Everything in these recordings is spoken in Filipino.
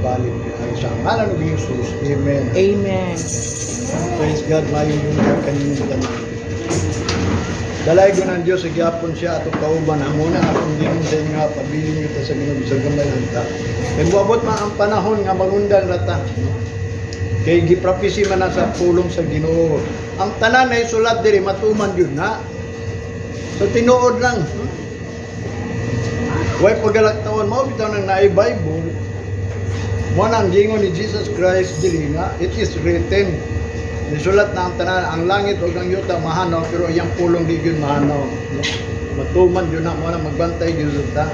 balik sa ngalan ng Jesus. Amen. Amen. Praise God, maayong yung kanyang tanan. Dalay ko ng Diyos, nagyapon siya at kauban. Hamuna akong din sa inyo, pabilin nyo ta sa Ginoo sa gamay hanta. Nagbuabot man ang panahon nga mangundan rata. Kay giprapisi man na sa pulong sa Ginoo. Ang tanan ay sulat diri matuman yun na. So tinuod lang. Way pagalagtawan mo bitaw nang naay Bible. Mo nang gingon ni Jesus Christ diri nga, it is written. Nisulat na ang tanan, ang langit o ang yuta mahanaw, pero iyang pulong di yun mahanaw. Matuman yun na, mo na magbantay yun ta.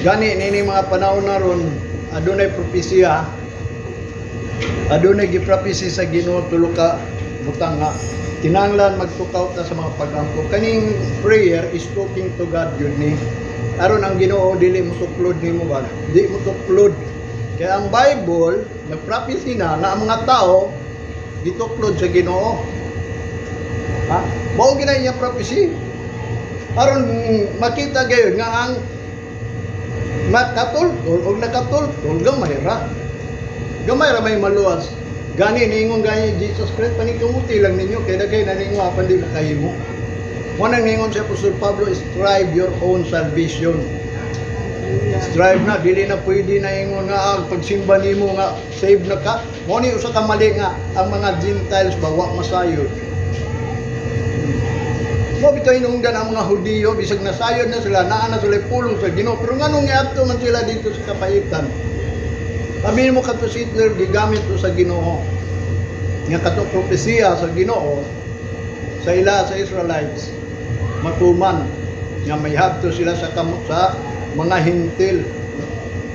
Gani, nini mga panahon na ron, adunay propesya, adunay giprapisi sa Ginoo tulo ka butang nga. Kinanglan magtukaw ta sa mga pagampo. Kaning prayer is talking to God yun ni. Aron ang Ginoo dili mo tuklod nimo ba? Di mo tuklod. Kaya ang Bible, nagprapisi na ang mga tao gituklod sa Ginoo. Ha? Mao ginay niya prophecy. Aron makita gayon nga ang makatultol o nakatultol gamay ra. Gamay ra may maluwas. Gani ningon gani Jesus Christ panikamuti lang ninyo kay dagay na ninyo apan di makahimo. Mo nang ningon si Apostol Pablo, strive your own salvation. Strive na, dili na pwede na ingon nga ang pagsimba nimo nga save na ka. Mo ni usa ka mali nga ang mga Gentiles bawa masayod. Mo bitaw inungdan ang mga Hudiyo bisag nasayod na sila, naa na sila pulong sa Ginoo. Pero nganong niadto man sila dito sa kapaitan? Sabi mo kadto si Hitler gigamit to sa Ginoo. Nga kadto propesya sa Ginoo sa ila sa Israelites matuman nga may hadto sila sa kamot sa mga hintil.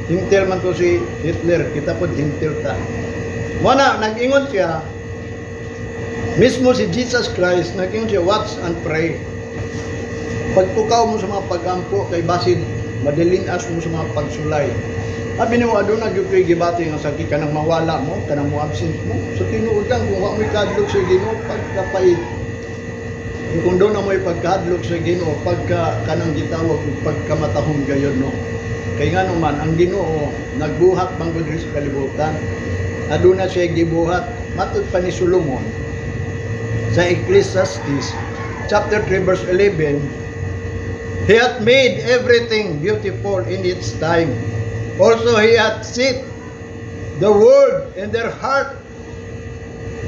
Hintil man to si Hitler, kita po hintil ta. Muna, nag-ingon siya, mismo si Jesus Christ, nag-ingon siya, watch and pray. Pagtukaw mo sa mga pagampo, kay basin, madilinas mo sa mga pagsulay. Sabi ni mo, aduna gyud kay gibati nga sakit ka nang mawala mo, kanang mo absent mo. So tinuod lang kung wa mo'y kadlok sa Ginoo pagkapait. Kung doon na mo'y pagkadlok sa Ginoo, pagka kanang gitawag, pagkamatahon gayon no. Kay nga naman, ang Ginoo nagbuhat manggod sa kalibutan. Aduna siya gibuhat, matud pa ni Solomon sa Ecclesiastes chapter 3 verse 11. He hath made everything beautiful in its time. Also he hath set the word in their heart,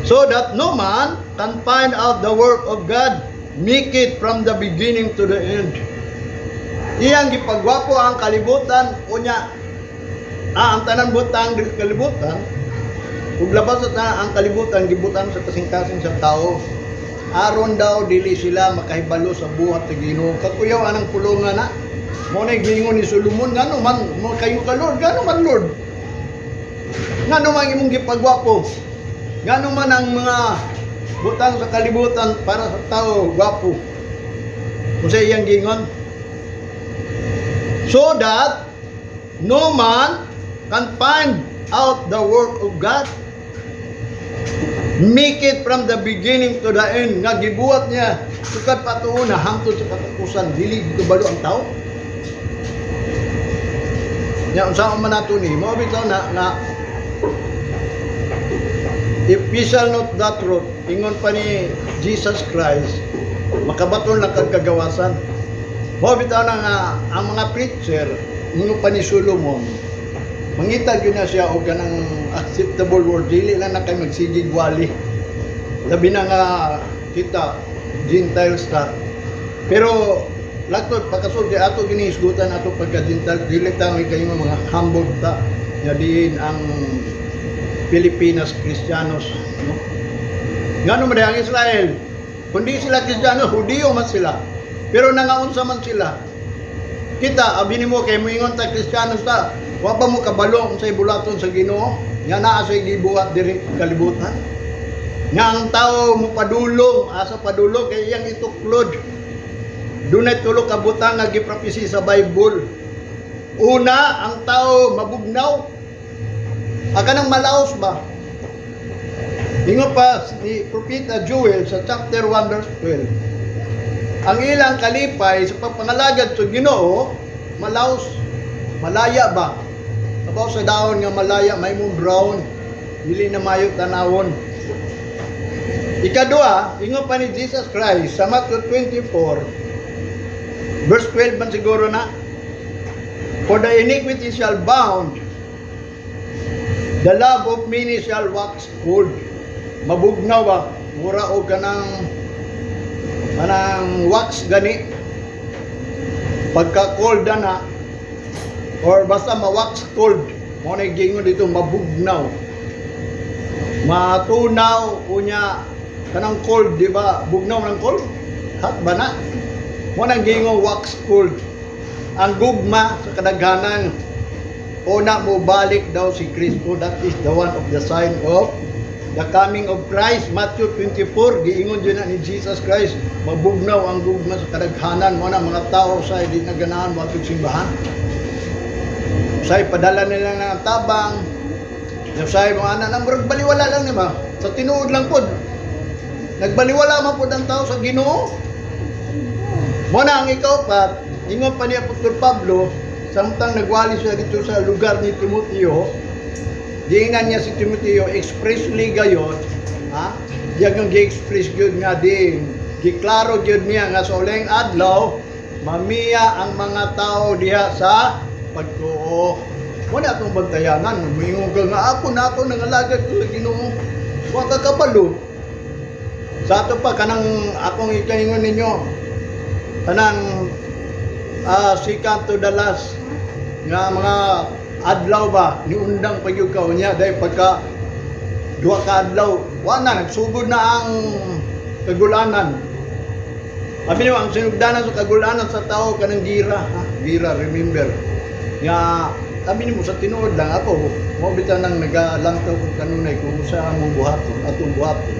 so that no man can find out the work of God, make it from the beginning to the end. Iyang gipagwapo ang kalibutan, unya ang tanan butang kalibutan, ug labas sa ang kalibutan gibutan sa kasing-kasing sa tao. Aron daw dili sila makahibalo sa buhat sa Ginoo. Kakuyaw anang pulongan na. Mo na gingon ni Solomon, ngano man mo kayo ka Lord, ngano man Lord. Ngano man imong gipagwapo. Ngano man ang mga butang sa kalibutan para sa tao gwapo. Kung iyang gingon, so that no man can find out the work of God, make it from the beginning to the end. Nga gibuhat niya sukad patuon na hangtod sa katapusan, dili gibalo ang tao. Ya unsa man nato ni mo bitaw na if we shall not that truth, ingon pa ni Jesus Christ, makabaton lang kag kagawasan. Mo bitaw na nga ang mga preacher, ingon pa ni Solomon, mangita gyud na siya og kanang acceptable word, dili lang na kay magsigig wali. Labi na nga kita Gentiles ta. Pero lakto pagkasulti ato ginihisgutan ato pagka-Gentile, dili ta may kayo mga humble ta. Nga diin ang Pilipinas Kristiyanos, no? Ngano man ang Israel? Kundi sila Kristiyano, Hudiyo man sila. Pero nangaunsa man sila. Kita abini mo kay moingon ta Kristiyanos ta, wa ba mo kabalo sa ibulaton sa Ginoo? Nga naa sa gibuhat diri kalibutan. Nga ang tao mo padulong, asa padulong kay iyang ituklod. Dunay tulo ka butang nga giprapisi sa Bible. Una, ang tao mabugnaw. Aga nang malaos ba? Ingon pa ni Propeta Joel sa chapter 1 verse 12. Ang ilang kalipay sa pagpangalagad sa Ginoo, malaos, malaya ba? Ubaw sa daon nga malaya may mong brown, dili na mayo tanawon. Ikadua, ingon pa ni Jesus Christ sa Matthew 24 verse 12 man siguro na, for the iniquity shall bound, the love of many shall wax cold. Mabugnaw ba? Mura o kanang wax gani. Pagka cold na, or basta ma-wax cold, mo na gingon dito mabugnaw. Matunaw unya kanang cold, di ba? Bugnaw ng cold? Hot ba na? Mo na gingon wax cold. Ang gugma sa kadaghanan, una mo balik daw si Kristo. That is the one of the sign of the coming of Christ. Matthew 24, giingon dyan na ni Jesus Christ, mabugnaw ang gugma sa kadaghanan. Mo na mga tao sa hindi na ganahan matug simbahan. Say padala nila ng tabang. Say mga anak nang baliwala lang niba. Sa tinuod lang pod. Nagbaliwala man pod ang tao sa Ginoo. Mo na ang ikaw pa, ingon pa ni Apostol Pablo, samtang nagwali siya dito sa lugar ni Timoteo, diingan niya si Timoteo expressly gayon, ha? Diyan yung gi-express gyud nga din. Giklaro gyud niya nga sa uling adlaw, mamiya ang mga tao diha sa pagtuo. Mo na atong bantayanan, moingon ka nga ako na ako nangalagad ko sa Ginoo. Wa ka kabalo. Sa ato pa kanang akong ikaingon ninyo, kanang second to the last nga mga adlaw ba niundang pagyud ka unya dahil pagka duha ka adlaw wala nagsugod na ang kagulanan. Abi niyo ang sinugdanan sa kagulanan sa tao kanang gira, ha? Gira, remember nga abi nimo sa tinuod lang ako mo bitaw nang nagalangtaw ko kanunay kung sa among buhaton atong buhaton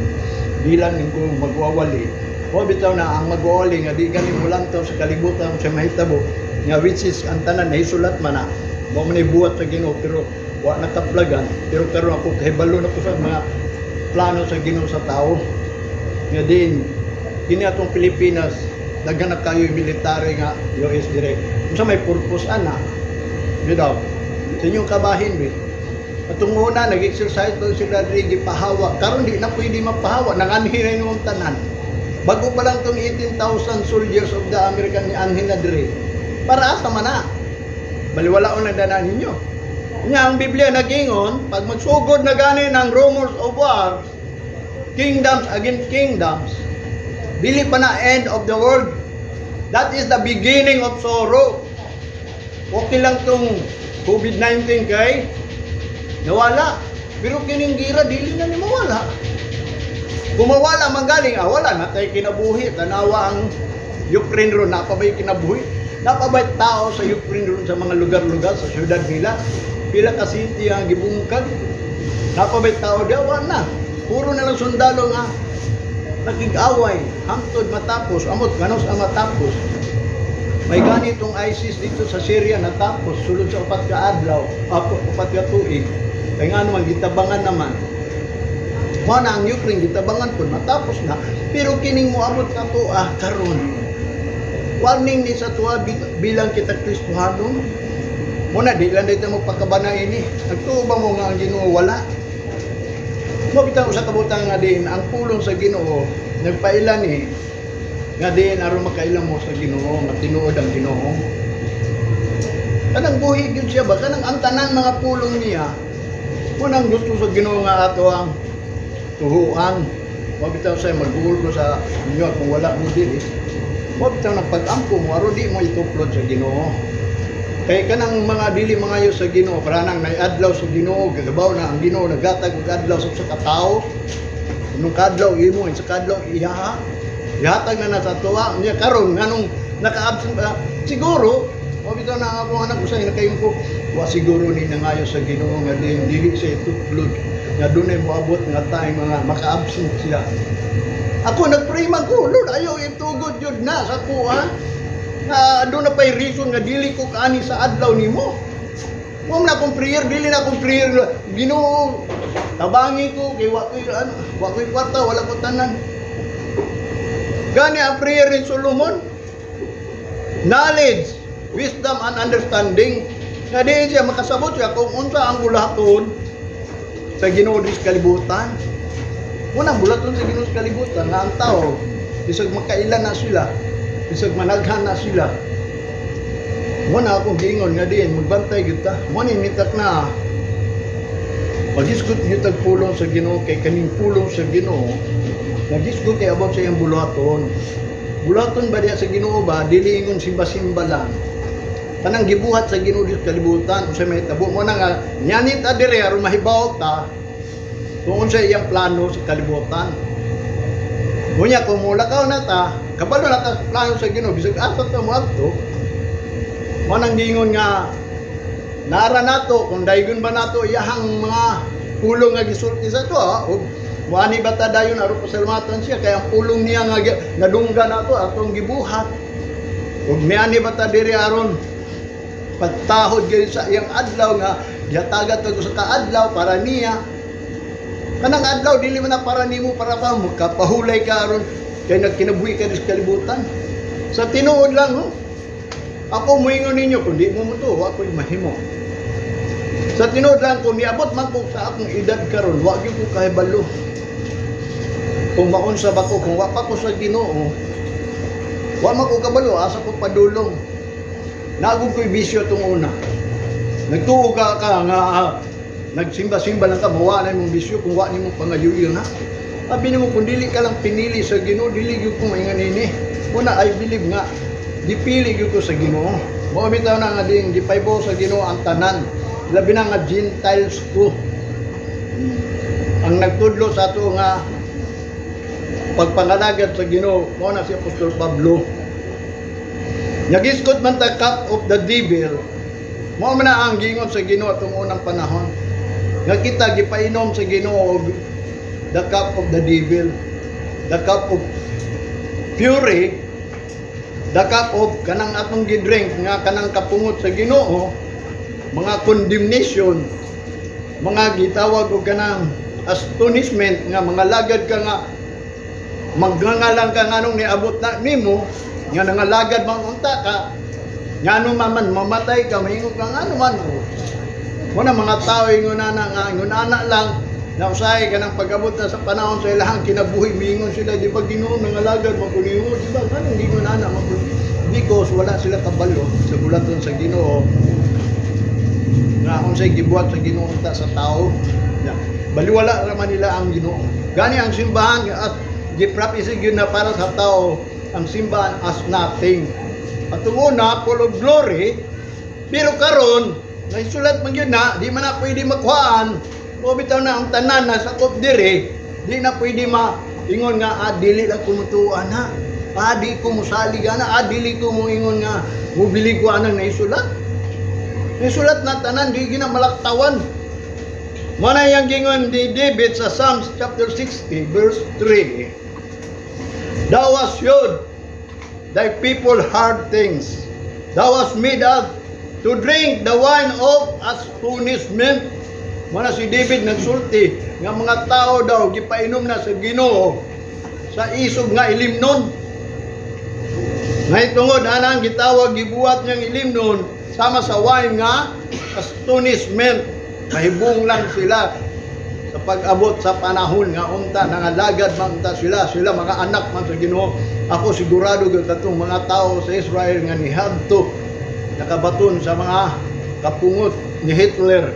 bilang ko magwawali. O bitaw na ang mag-uoli nga di gani mo lang sa kalibutan sa mahitabo nga which is ang tanan na isulat man na mo man buhat sa Ginoo pero wa nakaplagan pero karon ako kahibalo na ko sa mga plano sa Ginoo sa tao nga din kini atong Pilipinas daghan na kayo military nga US direct unsa may purpose ana bitaw sa inyong kabahin bit atong una nag-exercise to sila diri gipahawa karon di na pwede mapahawa nanganhi na yung tanan. Bago pa lang itong 18,000 soldiers of the American ni Anhin na dire. Para asa man na. Baliwalaon lang danan ninyo. Nga ang Biblia nagingon, pag magsugod na gani ng rumors of war, kingdoms against kingdoms, dili pa na end of the world. That is the beginning of sorrow. Okay lang itong COVID-19 kay nawala. Pero kining gira, dili na ni mawala. Kung mawala manggaling, wala na tayo kinabuhi. Tanawa ang Ukraine ron, napabay kinabuhi. Napabay tao sa Ukraine ron sa mga lugar-lugar, sa syudad nila. Pila ka city ang gibungkag. Napabay tao diyawan na. Puro na lang sundalo nga. Nakig-away, hangtod matapos, amot ganos ang matapos. May ganitong ISIS dito sa Syria natapos, sulod sa 4 ka adlaw, 4 ka tuig. Kaya nga naman, gitabangan naman. Mo na ang Ukraine gitabangan po matapos na pero kining moabot sa tuwa karon warning ni sa tuwa bilang kita Kristohanon mo na di lang dito magpakabana ini nagtuo ba mo nga ang Ginoo wala mo bitaw sa kabutang nga din ang pulong sa Ginoo nagpailan ni nga din aron makailang mo sa Ginoo nga tinuod ang Ginoo kanang buhi gyud siya ba kanang ang tanan mga pulong niya mo nang gusto sa Ginoo nga ato ang tuhuan. Huwag bitaw sa'yo mag-uul ko sa inyo kung wala mo dili. Huwag bitaw ng pag-ampo mo, aro di mo ituplod sa Ginoo. Kaya kanang mga dili mga yo sa Ginoo, para nang naiadlaw sa Ginoo, gagabaw na ang Ginoo nagatag og adlaw sa katao. Nung kadlaw imo, sa kadlaw iyaha. Ihatag na sa tuwa. Niya karon nganong naka-absent ba? Siguro, huwag bitaw na ako anak ko sa inakayon ko, wa siguro ni nangayo sa Ginoo nga dili sa ituplod. Nga doon ay moabot nga tayong mga maka-absent siya. Ako nag-pray man ko, Lord, ayaw itugod yun na sa kuha. Doon na pa'y reason nga dili ko kaani sa adlaw ni mo. Huwag na akong prayer, dili na akong prayer. Ginoo, tabangi ko, kay wako'y kwarta, wala ko tanan. Gani ang prayer ni Solomon. Knowledge, wisdom, and understanding. Nga diin siya makasabot siya kung unsa ang bulaton sa Ginoo sa kalibutan. Unang bulaton sa Ginoo sa kalibutan nga ang tao bisag makailan na sila, bisag managhan na sila. Muna akong giingon nga diin magbantay gyud ta. Mo ni nitak na magisgot gyud tag pulong sa Ginoo kay kaning pulong sa Ginoo. Nagisgot kay abot sa iyang bulaton. Bulaton ba diya sa Ginoo ba dili ingon simba-simba lang. Kanang gibuhat sa Ginoo sa kalibutan usa may tabo mo na nga nyanit adire aron mahibaw ta kung unsa iyang plano sa kalibutan. Kunya kung mulakaw na ta, kabalo na ta plano sa Ginoo bisag ato ta moadto. Mo nang giingon nga nara nato kung daygon ba nato iyahang mga pulong nga gisulti sa to ug muani ba ta dayon aron pasalamatan siya kay ang pulong niya nga nadungga nato atong gibuhat. Ug miani ba ta diri aron pagtahod gyud sa iyang adlaw nga giatagan to sa kaadlaw para niya. Kanang adlaw dili man na para nimo para pa magkapahulay ka aron kay nagkinabuhi ka sa kalibutan. Sa tinuod lang ako moingon ninyo kung di mo to ako'y mahimo. Sa tinuod lang kung miabot man ko sa akong edad karon wa gyud ko kahibalo. Kung maunsa ba ko kung wa pa ko sa Ginoo wa man ko kabalo asa ko padulong. Nagug ko'y bisyo tong una. Nagtuo ka nga nagsimba-simba lang ka, mawa na mong bisyo kung wa nimo pangayuyo na. Sabi nimo kung dili ka lang pinili sa Ginoo, dili gyud ko maingan ini. Una I believe nga dipili gyud ko sa Ginoo. Mao bitaw na nga ding gipaybo sa Ginoo ang tanan. Labi na nga Gentiles ko. Ang nagtudlo sa ato nga pagpangalagad sa Ginoo mao na si Apostol Pablo. Nagisgot man ta cup of the devil. Mao man na ang gingon sa Ginoo atong unang panahon. Nga kita gipainom sa Ginoo the cup of the devil, the cup of fury, the cup of kanang atong gidrink nga kanang kapungot sa Ginoo, mga condemnation, mga gitawag og kanang astonishment nga mga lagad ka nga magngangalang ka nganong niabot na nimo nga nangalagad man unta ka ngano man mamatay ka mahingog ka ngano man mo na mga tao ingon ana lang na usahay ka ng pag-abot na sa panahon sa ilahang kinabuhi miingon sila di ba Ginoo nangalagad magunimo di ba nganong gingon ana because wala sila kabalo sa bulaton sa Ginoo nga unsay gibuhat sa Ginoo unta sa tao baliwala ra man nila ang Ginoo gani ang simbahan at gipractice gyud na para sa tao ang simbahan as nothing. At una, full of glory, pero karon naisulat man yun na, di man na pwede makuhaan, o bitaw na ang tanan na sakop dire, di na pwede ingon nga, dili lang kumutuan na, di ko musali na, dili ko mo ingon nga, mubili ko anang naisulat. Naisulat na tanan, di ginamalaktawan. Mana yang gingon di David sa Psalms chapter 60, verse 3, Thou hast showed thy people hard things. Thou hast made us to drink the wine of astonishment. Mana si David nagsulti nga mga tao daw gipainom na sa Ginoo sa isog nga ilimnon. Ngay tungod anang gitawag gibuhat niyang ilimnon sama sa wine nga astonishment. Mahibong lang sila sa pag-abot sa panahon nga unta nangalagad man ta sila mga anak man sa Ginoo. Ako sigurado gyud katong mga tao sa Israel nga nihadto nakabaton sa mga kapungot ni Hitler.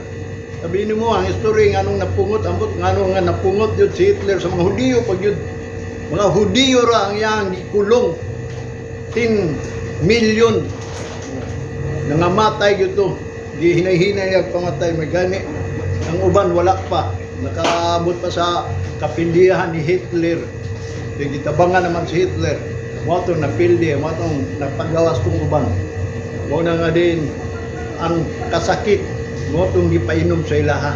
Sabi nimo ang history nga nung napungot ambot nga napungot yun si Hitler sa mga Hudiyo pag yun mga Hudiyo ra ang iyang gikulong 10 million nangamatay gyud to di hinay-hinay ang pamatay may gani ang uban wala pa nakaabot pa sa kapildihan ni Hitler. Gitabangan naman si Hitler. Mo to napildi, mo tong napagawas tong uban. Mo na nga din ang kasakit mo tong gipainom sa ilaha.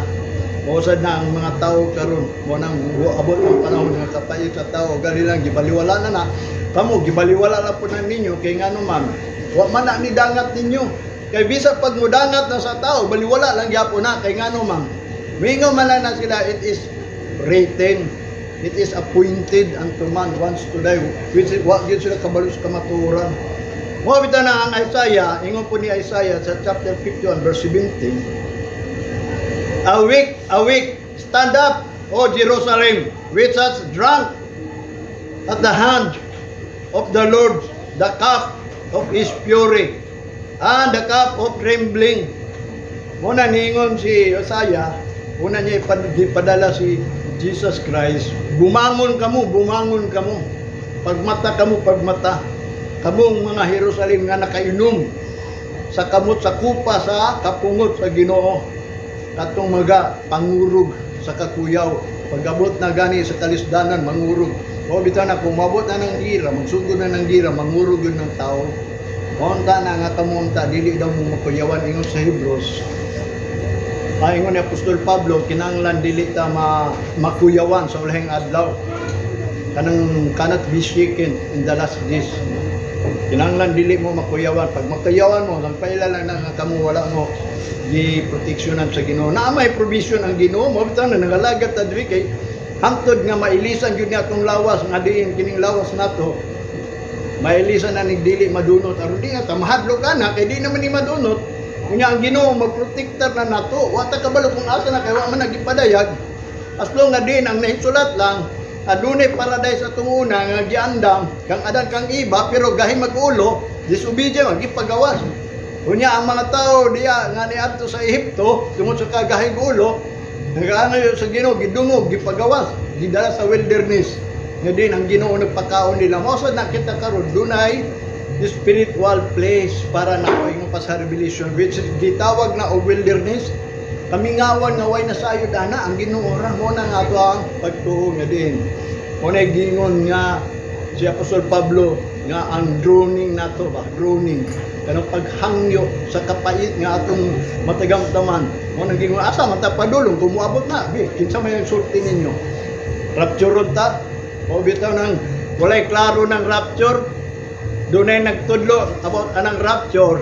Mo sad na ang mga tao karon, mo nang abot ang panahon nga kapayat sa tao, gali lang gibaliwala na. Kamo gibaliwala na po na ninyo kay ngano man. Wa man na ni dangat ninyo. Kay bisa pag mudangat na sa tao, baliwala lang gyapon na kay ngano man. Mingo man na sila, it is written, it is appointed unto man once to die, which is what yun sila kabalus kamaturan. Mo bitaw na ang Isaiah, ingon po ni Isaiah sa chapter 51 verse 17. Awake, stand up, O Jerusalem, which has drunk at the hand of the Lord the cup of his fury and the cup of trembling. Muna ningon si Isaiah, una niya ipadala si Jesus Christ, bumangon kamo, pagmata kamo, kamong mga Jerusalem nga nakainom sa kamot sa kupa sa kapungot sa Ginoo, katong mga pangurog sa kakuyaw, pagabot na gani sa kalisdanan mangurog. O bitaw na kung mabot na ng gira, magsugod na ng gira, mangurog yun ng tao. Monta na nga kamunta, dili daw mo makuyawan ingon sa Hebrews. Ingon ni Apostol Pablo, kinanglan dili ta makuyawan sa ulahing adlaw. Kanang cannot be shaken in the last days. Kinanglan dili mo makuyawan. Pag makuyawan mo, nagpaila lang na kamo wala mo di proteksyonan sa Ginoo. Na may provision ang Ginoo mo bitaw na nagalagat ta diri kay hangtod nga mailisan gyud niya atong lawas nga diin kining lawas nato. Mailisan na ning dili madunot aron di ta mahadlok ana kay di naman ni madunot. Kunya ang Ginoo magprotektar na nato. Wa ta kabalo kung asa na kay wa man nagipadayag. As long nga din ang naisulat lang adunay paradise atong una nga giandam kang adan kang iba pero gahi mag-ulo disobedient magipagawas. Kunya ang mga tao diya nga niadto sa Ehipto tungod sa kagahig ulo nagaano sa Ginoo gidungog gipagawas gidala sa wilderness. Nga din ang Ginoo nagpakaon nila mo sa nakita karon dunay spiritual place para na ko ingon pa sa Revelation which gitawag na o wilderness. Kamingawan nga way nasayod ana ang Ginoo ra mo na nga ato ang pagtuo nga din. Mo na gingon nga si Apostol Pablo nga ang droning nato ba droning kanang paghangyo sa kapait nga atong matagamtaman. Mo nang gingon asa matapadulong kung moabot na bi kinsa may sulti ninyo. Rapture ta o bitaw nang walay klaro ng rapture. Dunay nagtudlo about anang rapture.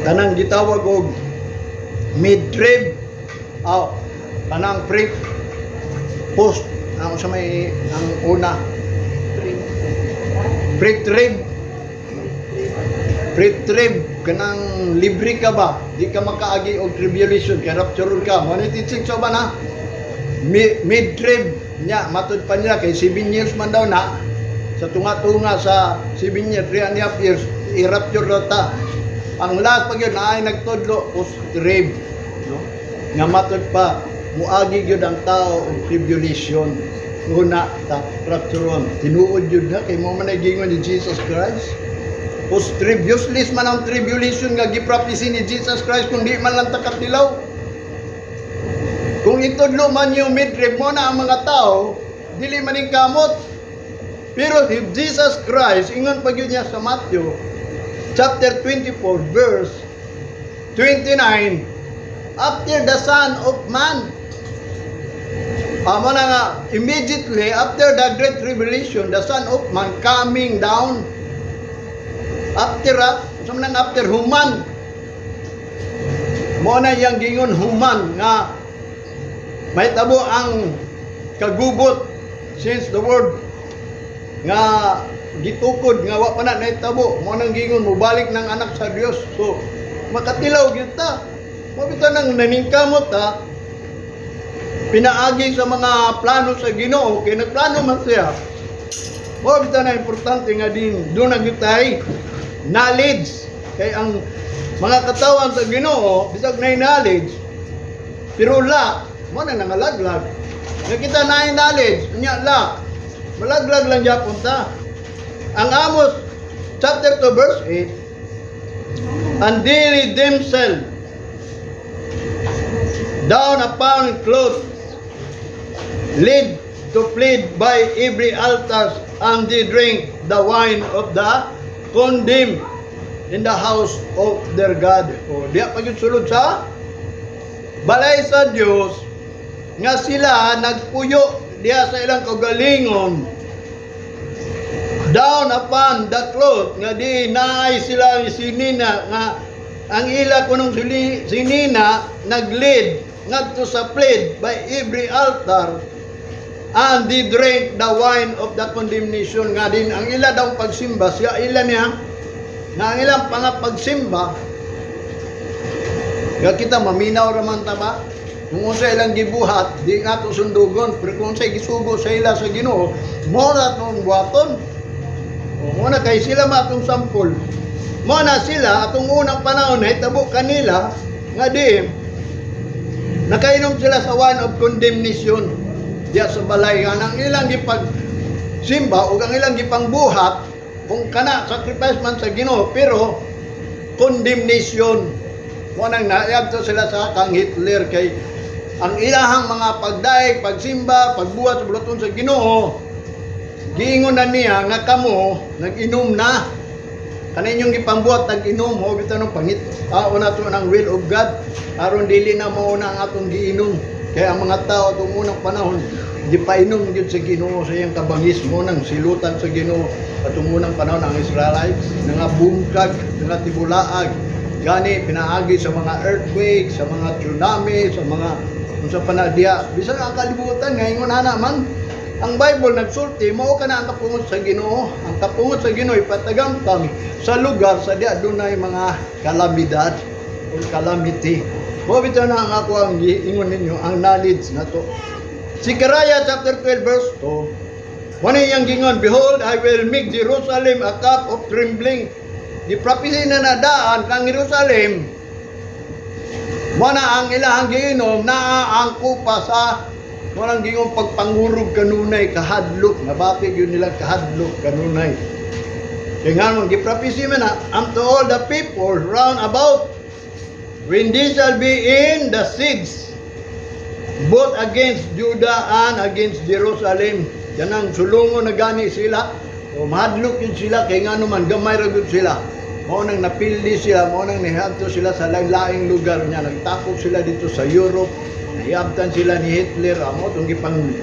Kanang gitawag og mid-trib kanang post ang sa may ang una pre-trib kanang libre ka ba di ka makaagi og tribulation kay rapture ka mo ni teaching sa ba na mid-trib nya matud pa niya kay 7 years man daw na sa tunga-tunga sa 7 years 3.5 years i-rapture daw ta. Ang last pag yun ay nagtudlo post-trib no? Nga matod pa muagi yun ang tao ang tribulation una ta rapturon tinuod yun na kay mo man nagingon ni Jesus Christ post-trib useless man ang tribulation nga giprapisi ni Jesus Christ kung di man lang takat dilaw. Kung itudlo man yung mid-trib mo na ang mga tao dili man ing kamot. Pero if Jesus Christ ingon pa yun niya sa Matthew chapter 24 verse 29 after the Son of Man amo na nga immediately after the great tribulation the Son of Man coming down after after human mo na yang gingon human nga may tabo ang kagugot since the word nga gitukod nga wa pa na nahitabo mo nang gingon mo balik ng anak sa Dios so makatilaw gyud ta mo bitaw nang naningkamot ta pinaagi sa mga plano sa Ginoo kay nagplano man siya mo bitaw na importante nga din do na gyud tay knowledge kay ang mga katawan sa Ginoo bisag na knowledge pero la mo na nangalaglag nga kita na knowledge nya la malaglag lang gyapon ta. Ang Amos chapter 2 verse 8 and they laid themselves down upon clothes led to plead by every altar and they drink the wine of the condemned in the house of their God. O diya pa yun sulod sa balay sa Diyos nga sila nagpuyo diya sa ilang kagalingon down upon the cloth nga di naay sila sinina nga ang ila kunong sinina naglid ngadto sa plead by every altar and they drink the wine of the condemnation. Nga din ang ila daw pagsimba siya ila niya nga ang ilang pagsimba nga kita maminaw raman ta ba kung unsa ilang gibuhat di nga to sundugon pero kung unsa gisugo sa ila sa Ginoo mo na tong buhaton mo na kay sila matong sampol mo na sila atong unang panahon hitabo kanila nga di nakainom sila sa wine of condemnation diya sa balay nga nang ilang gipagsimba o ang ilang gipangbuhat kung kana sacrifice man sa Ginoo pero condemnation mo nang naayagto sila sa kang Hitler kay ang ilahang mga pagdaig, pagsimba, pagbuhat sa bulaton sa Ginoo giingon na niya nga kamo nag-inom na kaninyong gipangbuhat nag-inom mo bitan ng pangit una to ng will of God aron dili na mo na ang atong giinom kaya ang mga tao atong unang panahon di painom gyud sa Ginoo sa iyang kabangis mo nang silutan sa Ginoo atong unang panahon ang Israelites nga bungkag nga tibulaag gani pinaagi sa mga earthquake sa mga tsunami sa mga unsa pa na diya bisan ang kalibutan ngayon naman ang Bible nagsulti mao kana ang kapungot sa Ginoo ang kapungot sa Ginoo ipatagamtam sa lugar sa diya dunay mga kalamidad o calamity mo bitaw na ang ako ang ingon ninyo ang knowledge na to Zechariah chapter 12 verse 2 wala yang gingon behold I will make Jerusalem a cup of trembling di prophecy na nadaan kang Jerusalem mo na ang ilahang giinom na ang kupa sa walang gingong pagpangurog kanunay kahadlok nabatig yun nila kahadlok kanunay kaya nga mong giprapisi man na unto all the people round about when they shall be in the siege both against Judah and against Jerusalem yan ang sulungo na gani sila o mahadlok yun sila kaya nga naman gamay ragot sila mo nang napildi sila mo nang nihanto sila sa laing lugar niya nagtakop sila dito sa Europe naiabtan sila ni Hitler amo tong gipang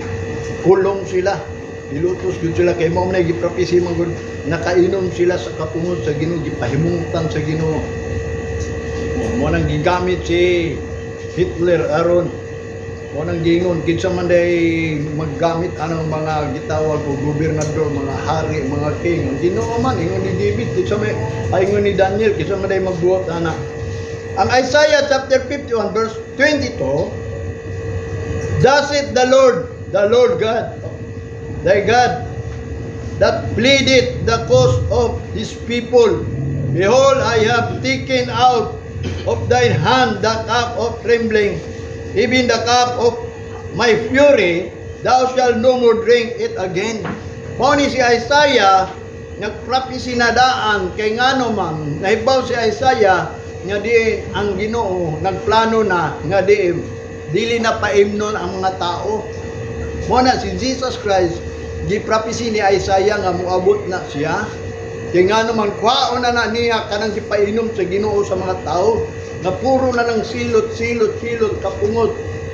kulong sila ilutos gyud sila kay mao na giprophecy man gud nakainom sila sa kapungot sa Ginoo gipahimutan sa Ginoo mo nang gigamit si Hitler aron mo nang gingon kinsa man day maggamit anang mga gitawag o gobernador mga hari mga king ang Ginoo man ingon ni David kinsa may ingon ni Daniel kinsa man day magbuot ana ang Isaiah chapter 51 verse 22 thus it the Lord God, thy God, that pleaded the cause of his people. Behold, I have taken out of thine hand the cup of trembling, even the cup of my fury, thou shalt no more drink it again. Mao ni si Isaiah, nagprophecy na daan, kay ngano man, nahibaw si Isaiah, nga di ang Ginoo, nagplano na, nga di dili na paimnon ang mga tao. Mo na si Jesus Christ giprophecy ni Isaiah nga moabot na siya. Kaya nga naman kwaon na niya kanang gipainom sa Ginoo sa mga tao na puro na ng silot kapungot.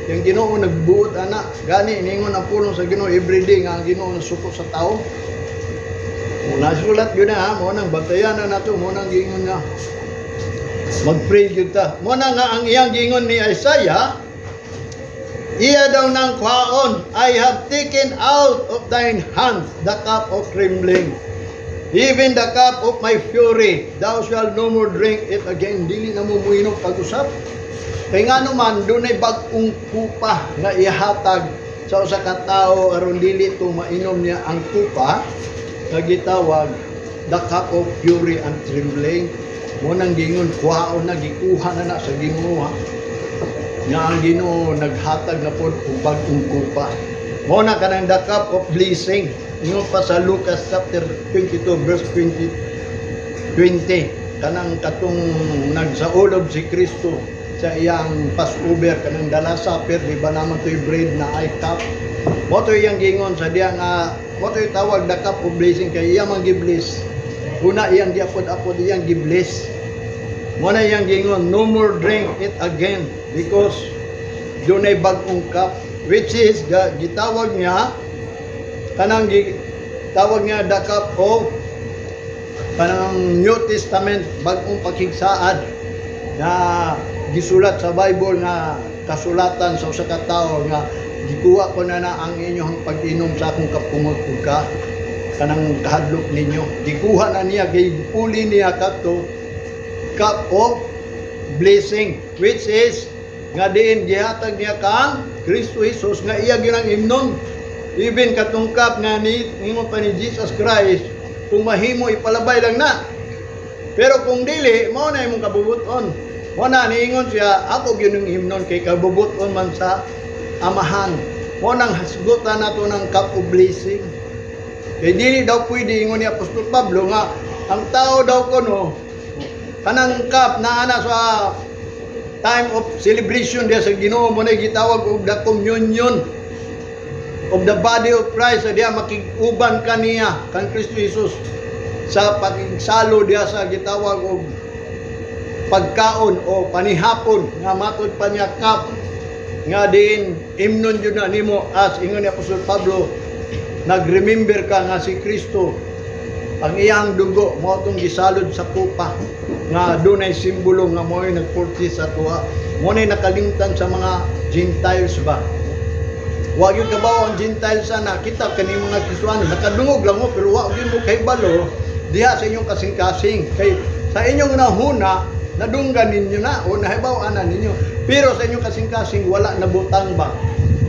Yung Ginoo nagbuot ana gani ningon ang pulong sa Ginoo everyday nga ang Ginoo nasuko sa tao. Muna sulat yun na mo nang bantayan na nato mo nang gingon nga mag-pray yun ta. Mo na nga ang iyang gingon ni Isaiah iya daw ng kwaon, I have taken out of thine hand the cup of trembling, even the cup of my fury, thou shalt no more drink it again. Dili na mo muinom pag-usap. Kaya nga naman, doon ay bagong kupa na ihatag sa usa ka tawo aron dili to mainom niya ang kupa na gitawag the cup of fury and trembling. Mo nang gingon, kwaon na, gikuha na sa Ginoo nga ang Ginoo naghatag na pod og bag-ong kupa. Mo na kanang the cup of blessing. Ingon pa sa Lucas chapter 22 verse 20 kanang katong nagsaulob si Kristo sa iyang Passover kanang dala supper di ba naman toy bread na ay cup. Mo to iyang gingon sa diya nga mo to tawag the cup of blessing kay iya man gibless. Una iyang giapod-apod iyang gibless. Mo na iyang gingon no more drink it again because doon ay bagong cup which is gitawag niya kanang tawag niya the cup of kanang New Testament bagong pakigsaad na gisulat sa Bible nga kasulatan sa usa ka tawo nga gikuha ko na ang inyong pag-inom sa akong kapungod ka kanang kahadlok ninyo. Gikuha na niya, gipuli niya kato cup of blessing, which is nga diin gihatag niya kang Kristo Jesus nga iya gyud ang imnon. Even katong cup nga ningon pa ni Jesus Christ, kung mahimo ipalabay lang na. Pero kung dili, mao na imong kabubuton. Mo na niingon siya, ako gyud ang imnon kay kabubuton man sa Amahan. Mo nang hasgutan nato ng cup of blessing. Kay dili daw pwede ingon ni Apostol Pablo nga ang tao daw kuno kanang cup na ana sa time of celebration dia sa Ginoo mo na gitawag og the communion of the body of Christ, dia makiguban kaniya kan Kristo Jesus sa pagigsalo dia sa gitawag og pagkaon o panihapon nga matod pa niya cup nga din imnon yun na nimo as ingon ni Apostol Pablo, nag-remember ka nga si Kristo ang iyang dugo mo itong gisalod sa kupa nga dunay simbolo nga mo'y nagpurti sa tuwa. Mo'y nakalimtan sa mga Gentiles ba. Huwag yung kabaw ang Gentiles sana. Kita kani mga Kristoano, nakadungog lang mo, pero huwag yung mo kay balo, diha sa inyong kasing-kasing. Kay sa inyong nahuna, nadunggan ninyo na, o nahibaw-anan ninyo. Pero sa inyong kasing-kasing, wala nabutang ba.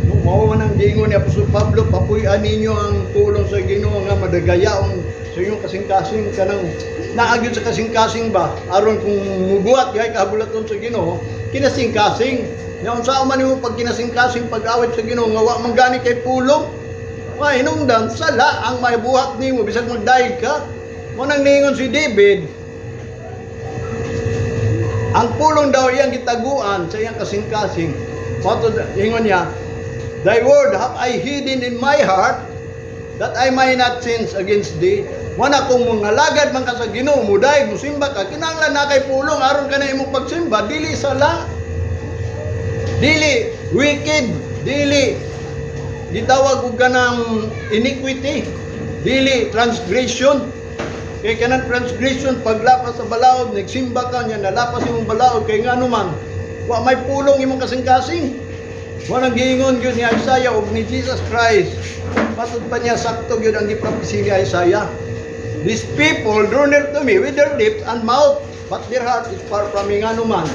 No, mao man ang giingon ni Apostol Pablo, papuy-an ninyo ang pulong sa Ginoo nga madagayaon sa inyong kasing-kasing kanang naagyon sa kasing-kasing ba aron kung mubuhat kay kabulaton sa Ginoo kinasing-kasing nya unsa man nimo pag kinasing-kasing pag-awit sa Ginoo nga wa man gani kay pulong wa hinungdan sala ang may buhat nimo bisag magdayeg ka mo nang niingon si David ang pulong daw iyang gitaguan sa iyang kasing-kasing mo to ingon niya, thy word have I hidden in my heart that I might not sin against thee. Wala kung mga lagad man ka sa Ginoo, muday, musimba ka, kinahanglan na kay pulong, aron ka na imong pagsimba, dili sala, dili wicked, dili gitawag og kanang iniquity, dili transgression. Kay kanang transgression, paglapas sa balaod, nagsimba ka niya, nalapas imong balaod, kay nga naman, wa may pulong imong kasing-kasing. Walang giingon yun ni Isaiah o ni Jesus Christ. Patod pa niya sakto yun ang giprophecy ni Isaiah. These people draw near to me with their lips and mouth, but their heart is far from me nga naman.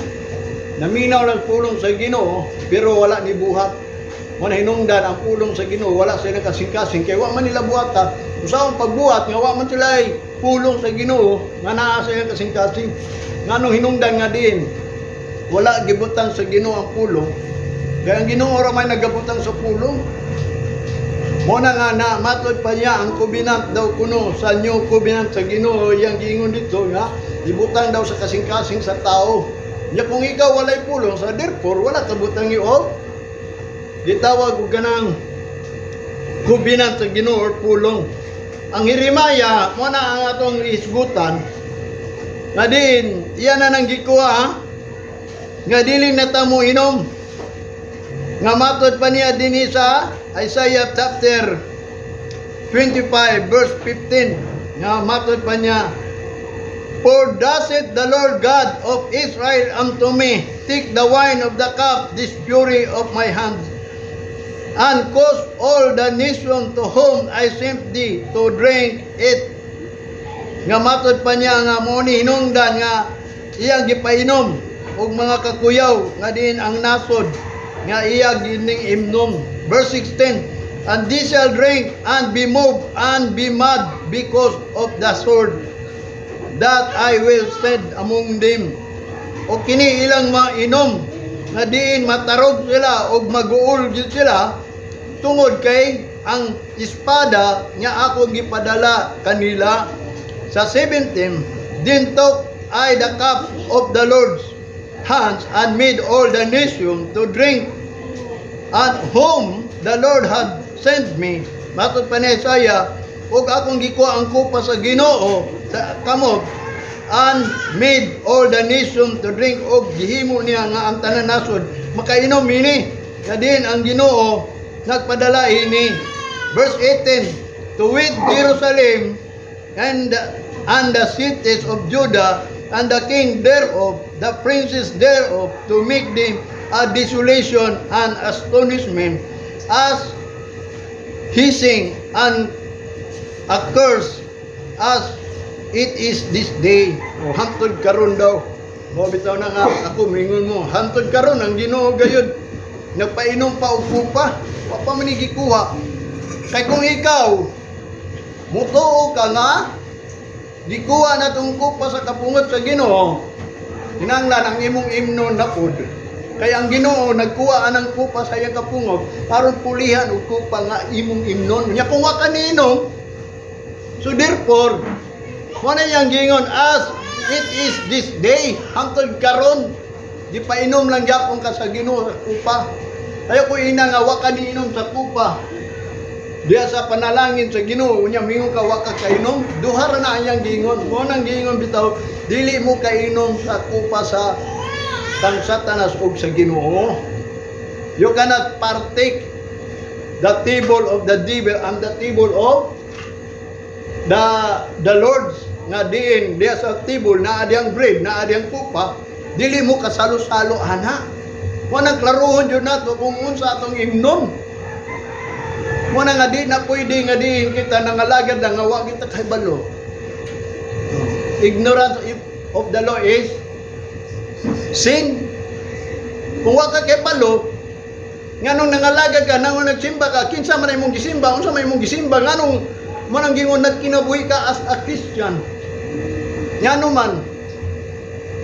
Naminaw lang pulong sa Ginoo, pero wala ni buhat. Wala hinungdan ang pulong sa Ginoo, wala sila kasing-kasing, kaya wa man nila buhata. Usawang pagbuhat, nga wa man sila ay pulong sa Ginoo, nga naa sila kasing-kasing. Nga nung hinungdan nga din, wala gibutang sa Ginoo ang pulong, kaya ang Ginoo ra may nagabutang sa pulong. Muna nga na matod pa niya ang covenant daw kuno sa new covenant sa Ginoo yang giingon dito nga ibutang daw sa kasing-kasing sa tao. Ya kung ikaw walay pulong sa therefore wala ka butang iyo. Gitawag og ganang covenant sa Ginoo or pulong. Ang Jeremiah mo na ang atong isgutan nga din iyan na nang gikuha nga dili na ta mo inom. Nga matod pa niya dinhi sa Isaiah chapter 25 verse 15 nga matod pa niya, for thus saith the Lord God of Israel unto me, take the wine of the cup, this fury of my hands, and cause all the nation to whom I sent thee to drink it. Nga matod pa niya nga mo ni hinungdan nga iyang gipainom og mga kakuyaw nga din ang nasod nga iya gining imnom. Verse 16, and they shall drink and be moved and be mad because of the sword that I will send among them. O kini ilang mainom nga diin matarog sila og maguol gyud sila tungod kay ang espada nga ako gipadala kanila. Sa 17, then took I the cup of the Lord's hands and made all the nation to drink and whom the Lord had sent me. Matod pa ni Isaiah, ug akong gikuha ang kupa sa Ginoo sa kamot and made all the nation to drink, og gihimo niya nga ang tanan nasod makainom ini. Nga din ang Ginoo nagpadala ini. Verse 18, to wit Jerusalem and the cities of Judah and the king thereof, the princes thereof, to make them a desolation and astonishment, as hissing and accursed as it is this day. O hantod karon daw. Mo bitaw na nga ako mingon mo, hantod karon ang Ginoo gayud nagpainom pa og kupa, wa pa man gikuha. Kay kung ikaw mutuo ka nga gikuha na tong kupa sa kapungot sa Ginoo, hinanglan ang imong imnon na pod. Kaya ang Ginoo nagkuha anang kupa sa iyang kapungot aron pulihan og kupa nga imong imnon. Nya kung wa ka niinom, so therefore mo na yang gingon as it is this day, hangtod karon di pa inom lang gyapon ka sa Ginoo sa kupa. Ayo ko ina nga wa ka niinom sa kupa. Diya sa panalangin sa Ginoo unya mingon ka wa ka kainom, duha ra na ang gingon. Mo nang gingon bitaw, dili mo kainom sa kupa sa kang Satanas ug sa Ginoo. You cannot partake the table of the devil and the table of the Lord's nga diin diya sa table na adiyang bread na adiyang kupa, dili mo kasalo-salo ana. Mo nang klarohon jud nato kung unsa atong imnon. Mo na nga di na pwede nga diin kita nangalagad nga wa kita kahibalo. Ignorance of the law is sin. Kung wa ka kahibalo, nganong nangalagad ka, nganong nagsimba ka, kinsa man imong gisimba, unsa man imong gisimba, nganong man ang gingon nagkinabuhi ka as a Christian. Ngano man,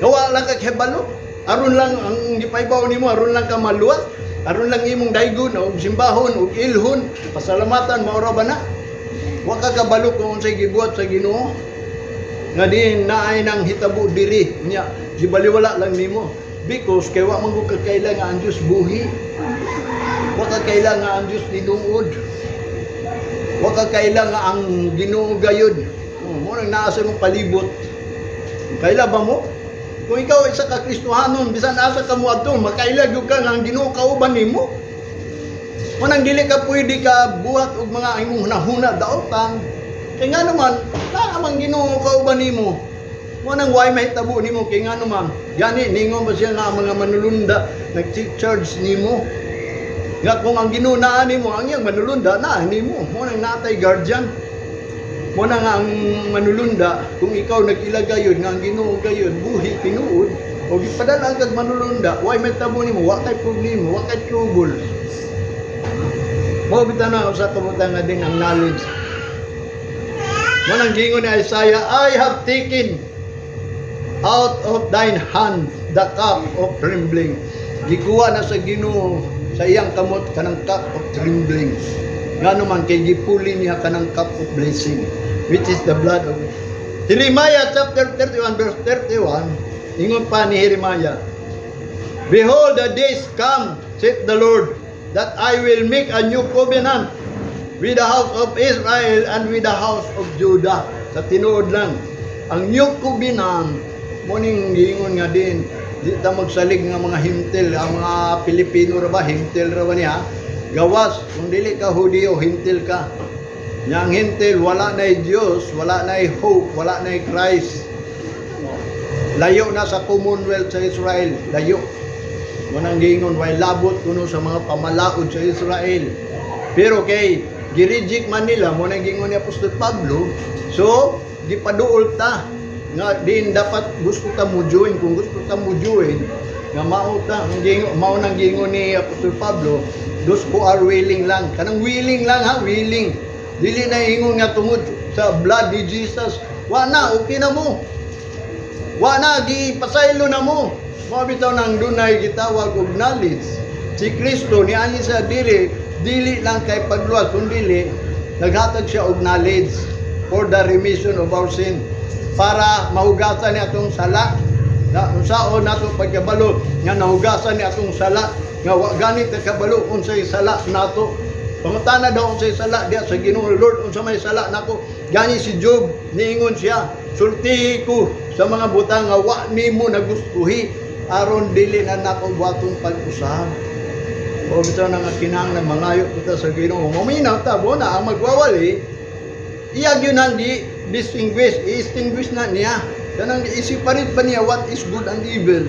gawa lang ka kahibalo, aron lang ang gipaibaw nimo, aron lang ka maluwas, aron lang imong daygon o simbahon o ilhon, pasalamatan maura ba na? Wa ka kabalo kung unsay gibuhat sa Ginoo. Nga din naay nang hitabo diri, nya gibaliwala lang nimo. Because kay wa man ka kailangan ang Dios buhi. Wa ka kailangan ang Dios tinuod. Wa ka kailangan ang Ginoo gayud. Mo nang naa sa imong palibot. Kaila ba mo? Kung ikaw isa ka Kristohanon, bisan asa ka mo adto, makailag gyud ka nga ang Ginoo kauban nimo. Mo nang dili ka pwede ka buhat og mga imong hunahuna daotan. Kay nga naman, naa man Ginoo kauban nimo. Mo nang way mahitabo nimo kay nga naman, gani ningon ba siya nga mga manulunda nag-charge nimo. Nga kung ang Ginoo naa nimo, ang iyang manulunda naa nimo. Mo nang natay guardian. Mo na nga ang manulunda, kung ikaw nag-ilagayod nga ang Ginoo gayud buhi tinuod o gipadala kag manulunda, way mahitabo nimo, wa kay problema, wa kay trouble. Mo bitaw na sa tumutan nga din ang knowledge. Mo nang gingon ni Isaiah, I have taken out of thine hand the cup of trembling. Gikuha na sa Ginoo sa iyang kamot kanang cup of trembling. Ngano man kay gipuli niya kanang cup of blessing, which is the blood of Jeremiah chapter 31 verse 31. Ingon pa ni Jeremiah, behold, the days come, saith the Lord, that I will make a new covenant with the house of Israel and with the house of Judah. Sa tinuod lang, ang new covenant, muning giingon nga din, di ta magsalig nga mga hintil, ang mga Pilipino ra ba, hintil ra ba niya? Gawas, kung dili ka Hudiyo, hintil ka. Yang hintil, wala na'y Diyos, wala na'y hope, wala na'y Christ. Layo na sa Commonwealth sa Israel, layo. Munang gingon, way labot kuno sa mga pamalaod sa Israel. Pero kay gireject man nila, munang gingon ni Apostol Pablo, so, di paduol ta. Nga din dapat gusto ta mo join, kung gusto ta mo join, nga mao nang gingon ni Apostol Pablo, those who are willing lang. Kanang willing lang ha, willing. Dili na ingon nga tungod sa blood ni Jesus. Wa na, okay na mo. Wa na, gipasaylo na mo. Mabitaw nang dunay gitawag og knowledge. Si Kristo ni ani sa dili lang kay pagluwas, kundi naghatag siya og knowledge for the remission of our sin. Para mahugasan ni atong sala. Na unsaon nato pagkabalo nga nahugasan ni atong sala. Nga wa ganit kabalo unsay sala nato. Pangutana daw unsay sala diya sa Ginoo, Lord, unsa may sala nako? Gani si Job niingon siya, sultihi ko sa mga butang nga wa nimo nagustuhi aron dili na nako buhatong pag-usab. O bitaw na nga kinahanglan mangayo kita sa Ginoo. Maminaw ta bo na ang magwawali. Iya gyud nang distinguish na niya. Kanang i-separate pa niya what is good and evil.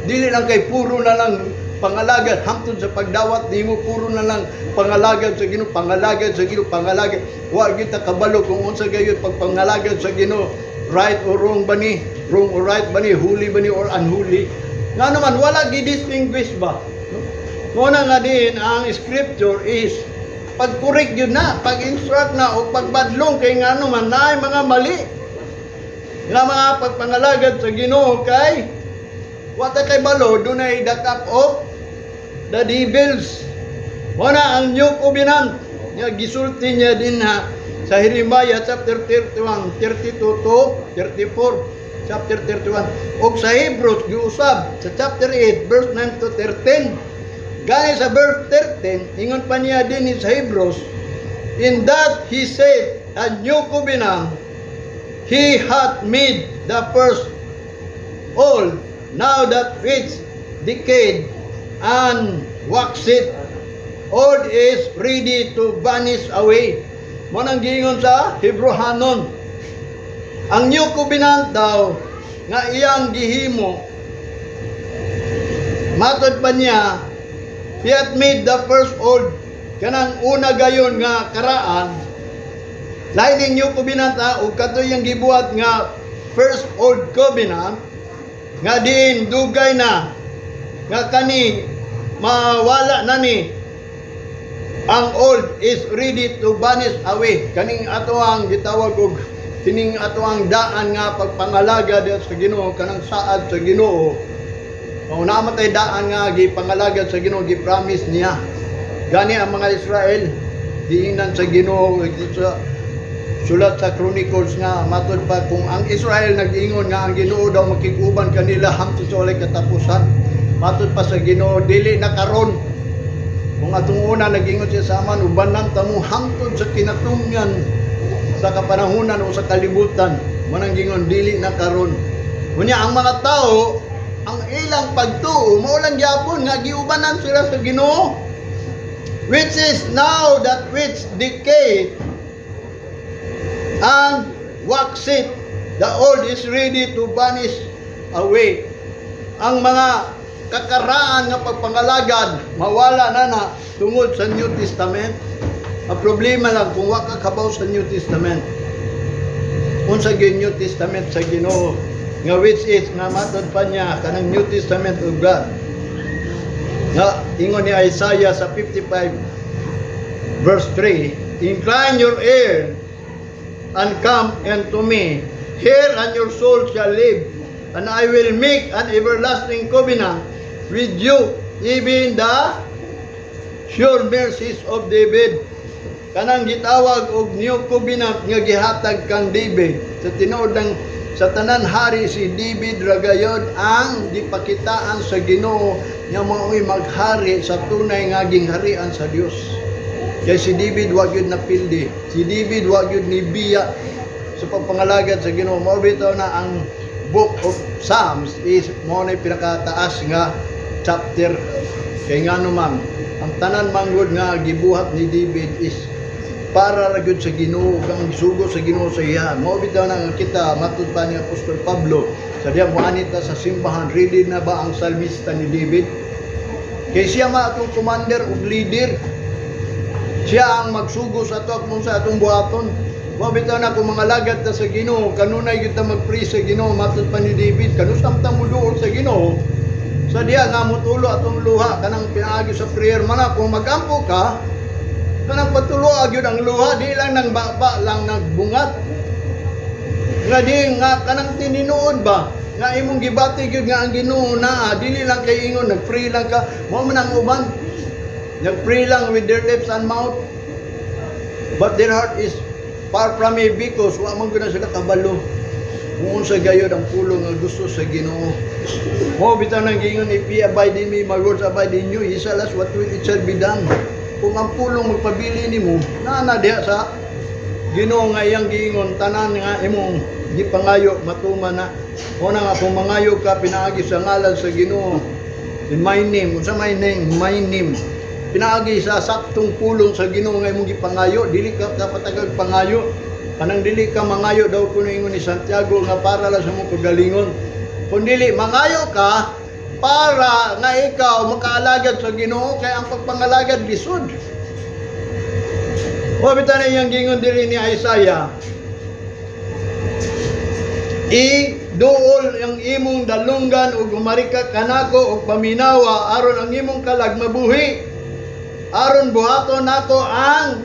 Dili lang kay puro na lang pangalagad hangtod sa pagdawat nimo puro na lang pangalagad sa Ginoo, pangalagad sa Ginoo, pangalagad. Wa kita kabalo kung unsa gayud pagpangalagad sa Ginoo, right or wrong ba ni, wrong or right ba ni, holy ba ni or unholy. Nga naman wala gi-distinguish ba? Muna nga din ang scripture is pag-correct yun na, pag-instruct na o pagbadlong kay nga naman na mga mali. Nga mga pagpangalagad sa Ginoo kay wata kay balo dunay the cup of the devils. Muna ang new covenant nga gisulti niya din ha sa Jeremiah chapter 31, 32 to 34, chapter 31. O sa Hebrews giusab sa chapter 8 verse 9 to 13. Gaya sa verse 13, ingon pa niya din sa Hebrews, in that he said, a new covenant, he hath made the first old, now that which decayed and waxed old is ready to vanish away. Manang giingon sa Hebrehanon, ang new covenant daw, nga iyang gihimo, matod pa niya, he hath made the first old, kanang una gayon nga karaan, lain ng new covenant ug katoy yang gibuhat nga first old covenant, nga diin dugay na, nga kani mawala na ni, ang old is ready to vanish away. Kaning ato ang gitawag og kining ato ang daan nga pagpangalaga sa Ginoo, kanang saad sa Ginoo. Kung namatay daan nga gipangalagad sa Ginoo, gi-promise niya. Gani ang mga Israel diinan sa Ginoo sa sulat sa Chronicles nga matod pa kung ang Israel nag-ingon nga ang Ginoo daw makiguban kanila hangtod sa walay katapusan. Matod pa sa Ginoo dili na karon. Kung atong una nag-ingon siya sa aman ubanan tamo hangtod sa kinatungyan sa kapanahunan o sa kalibutan, manang gingon dili na karon. Kunya ang mga tao ang ilang pagtuo maulang gyapon nga giubanan sila sa Ginoo, which is now that which decay and waxed, the old is ready to vanish away. Ang mga kakaraan nga pagpangalagad mawala na tungod sa New Testament. Ang problema lang kung wa ka kabaw sa New Testament, unsa gyud New Testament sa Ginoo, nga which is nga matod pa niya kanang New Testament of God. Nga ingon ni Isaiah sa 55 verse 3, incline your ear and come unto me, hear and your soul shall live, and I will make an everlasting covenant with you, even the sure mercies of David. Kanang gitawag og new covenant nga gihatag kang David sa tinuod ng sa tanan hari si David ragayod ang gipakitaan sa Ginoo nga mao'y maghari sa tunay nga gingharian sa Dios. Kay si David wa gyud napildi, si David wa gyud nibiya sa pagpangalagad sa Ginoo. Mao bitaw na ang book of Psalms is mo na pinakataas nga chapter. Kay ngano man ang tanan manggod nga gibuhat ni David is para ra gyud sa Ginoo, kang sugo sa Ginoo sa iya. Mao bitaw na kita matud pa ni Apostol Pablo sa diya moanita sa simbahan, ready na ba ang salmista ni David? Kay siya ma atong commander ug leader, siya ang magsugo sa ato kung sa atong buhaton. Mao bitaw na kung mga lagad ta sa Ginoo, kanunay gyud ta mag-pray sa Ginoo. Matud pa ni David, kanus ta muduol sa Ginoo sa diya nga motulo atong luha kanang pinaagi sa prayer man. Kung magampo ka kanang patulo agyud ang luha, di lang nang baba lang nagbungat nga di nga kanang tininuod ba nga imong gibati gyud nga ang Ginoo na dili lang kay ingon nagpray lang ka. Mao man ang uban, nagpray lang with their lips and mouth, but their heart is far from me, because wa man gyud sila kabalo kung unsa gayud ang pulong nga gusto sa Ginoo. Mao bitaw nang giingon, if ye abide in me, my words abide in you, ye shall ask what will it shall be done. Kung ang pulong magpabili nimo na diha sa Ginoo nga iyang giingon, tanan nga imong gipangayo matuman na. Una nga kung mangayo ka pinaagi sa ngalan sa Ginoo, in my name, unsa my name, my name, pinaagi sa saktong pulong sa Ginoo nga imong gipangayo, dili ka kapatagag pangayo. Kanang dili ka mangayo daw kuno ingon ni Santiago nga para lang sa mong kagalingon. Kung dili mangayo ka para nga ikaw makaalagad sa Ginoo kay ang pagpangalagad lisod. O bitan iyang gingon diri ni Isaiah, duol ang imong dalunggan ug humarika kanako ug paminawa aron ang imong kalag mabuhi. Aron buhaton nako ang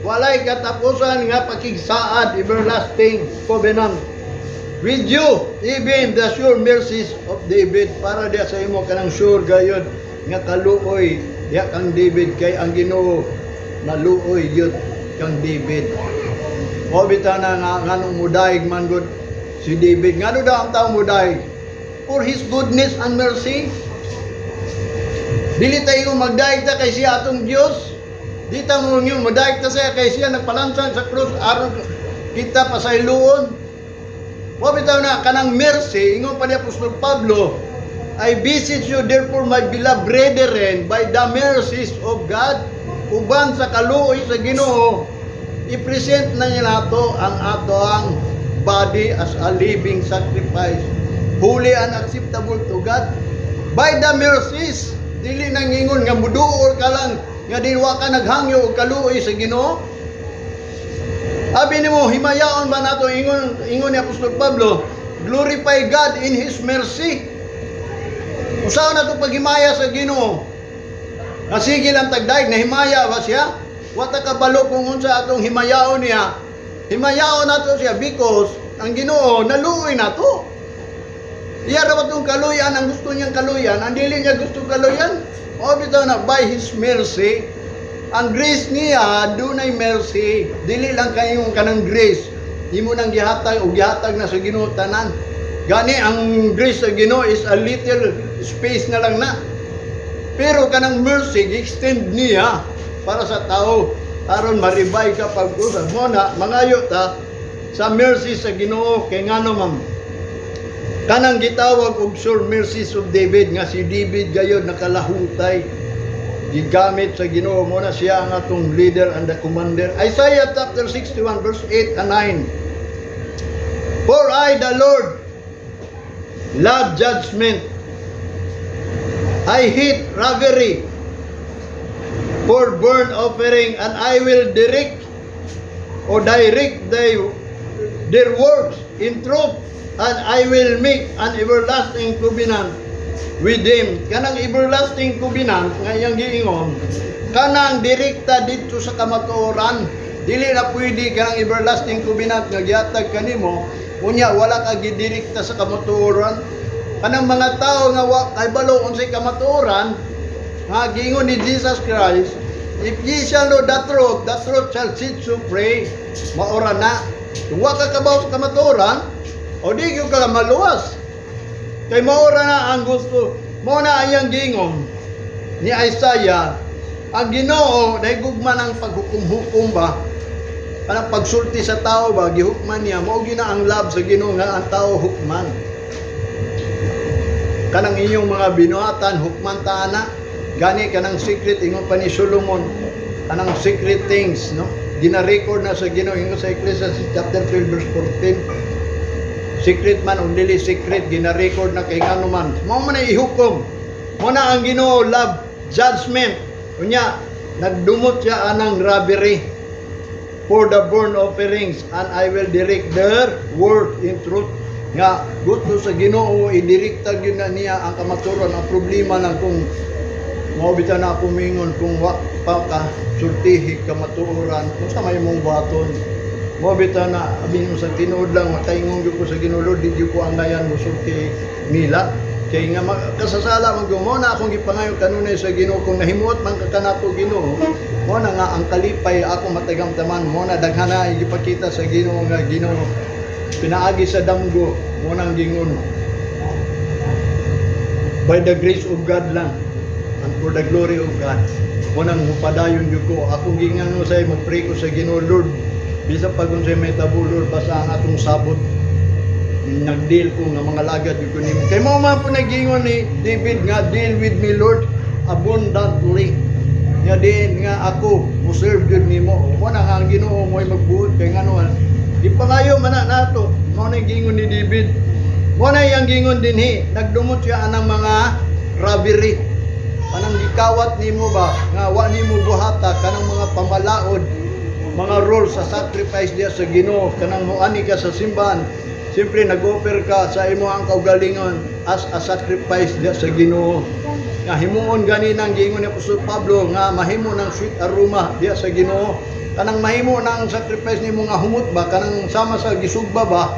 walay katapusan nga pakigsaad, everlasting covenant with you, even the sure mercies of David. Para dia sa imo kanang sure gayud nga kaluoy ya kang David, kay ang Ginoo naluoy yun kang David. O bitan na nganong mudayeg man gud si David. Ngano daw ang taong mudayeg? For his goodness and mercy. Dili tayo magdaig ta kay siya atong Dios. Di ta mo yung magdaig ta siya kay siya nagpalansang sa krus aron kita pasayloon. Wa bitaw na kanang mercy ingon pa ni Apostol Pablo, I beseech you therefore my beloved brethren by the mercies of God, uban sa kaluoy sa Ginoo, i-present na niya nato ang atong body as a living sacrifice, holy and acceptable to God. By the mercies, dili nang ingon nga muduol ka lang nga dinwa ka naghangyo og kaluoy sa Ginoo. Abi nimo himayaon ba nato ingon ni Apostol Pablo, glorify God in His mercy. Usaon nato paghimaya sa Ginoo? Sige lang tagdaig na himaya ba siya? Wata kabalo kung unsa atong himayaon niya. Himayaon nato siya because ang Ginoo naluoy nato. Iya ra batong kaluyan ang gusto niyang kaluyan, ang dili niya gusto kaluyan. O bitaw na by His mercy, ang grace niya dunay mercy. Dili lang kayong kanang grace. Imo nang gihatag o gihatag na sa Ginoo tanan. Gani ang grace sa Ginoo is a little space na lang na. Pero kanang mercy gi-extend niya para sa tao aron maribay ka pag-usab mo na mangayo ta sa mercy sa Ginoo. Kay ngano ma'am, kanang gitawag og sure mercies of David, nga si David gayod nakalahutay gigamit sa Ginoo. Mo na siya ang atong leader and the commander. Isaiah chapter 61 verse 8 and 9. For I the Lord love judgment, I hate robbery for burnt offering, and I will direct their works in truth, and I will make an everlasting covenant with them. Kanang everlasting covenant nga iyang giingon, kanang direkta dito sa kamatuoran. Dili na pwede kanang everlasting covenant nga gihatag kanimo unya wala ka gidirekta sa kamatuoran. Kanang mga tao nga wa kay balo unsay kamatuoran nga giingon ni Jesus Christ, if ye shall know the truth shall set you free. Maora na. Kung wa ka kabaw sa kamatuoran, o di gyud ka maluwas. Kay maora na ang gusto. Mao na ayang gingon ni Isaiah, ang Ginoo nahigugman ang paghukom-hukom ba? Kanang pagsulti sa tao ba gihukman niya. Mao gina ang love sa Ginoo nga ang tao hukman. Kanang inyong mga binuhatan hukman ta na. Gani kanang secret ingon pa ni Solomon, kanang secret things, no? Gina-record na sa Ginoo ingon sa Ecclesiastes chapter 12 verse 14. Secret man o dili secret, gina-record na kay ngano man. Mao man ihukom. Mo na ang Ginoo love judgment. Unya nagdumot siya anang robbery for the burnt offerings, and I will direct their work in truth. Nga gusto sa Ginoo idirekta gyud na niya ang kamatuoran. Ang problema lang kung mao bitaw na ako mingon kung wa pa ka sultihi kamatuoran kung sa may mong baton. Mo bitaw na abin mo sa tinuod lang makaingon gyud ko sa Ginoo, di gyud ko angayan mo sulti mila. Kay nga kasasala man gyud mo na akong gipangayo kanunay sa Ginoo, kung nahimuot man ka kanato Ginoo, mo na nga ang kalipay ako matagamtaman. Mo na daghan na gipakita sa Ginoo nga Ginoo pinaagi sa damgo. Mo nang gingon, by the grace of God lang and for the glory of God. Mo nang mupadayon gyud ko. Ako gingano say magpray ko sa Ginoo, Lord, bisa pag unsay may tabo, Lord, basta ang atong sabot nagdeal ko nga mga lagad gyud ko nimo. Kay mao man po nagingon ni David nga, deal with me, Lord, abundantly. Nga din nga ako mo serve gyud nimo. Mo na ang Ginoo mo'y magbuot kay ngano ipangayo man na nato. Mao na gingon ni David. Mo na iyang gingon dinhi, nagdumot siya anang mga robbery. Kanang gikawat nimo ba nga wa nimo buhata kanang mga pamalaod, mga rules sa sacrifice diya sa Ginoo, kanang moani ka sa simbahan. Siyempre nag-offer ka sa imo ang kaugalingon as a sacrifice diya sa Ginoo. Nga himuon gani nang giingon ni Apostol Pablo nga mahimo ng sweet aroma diya sa Ginoo. Kanang mahimo ng sacrifice nimo nga humot ba kanang sama sa gisugba ba,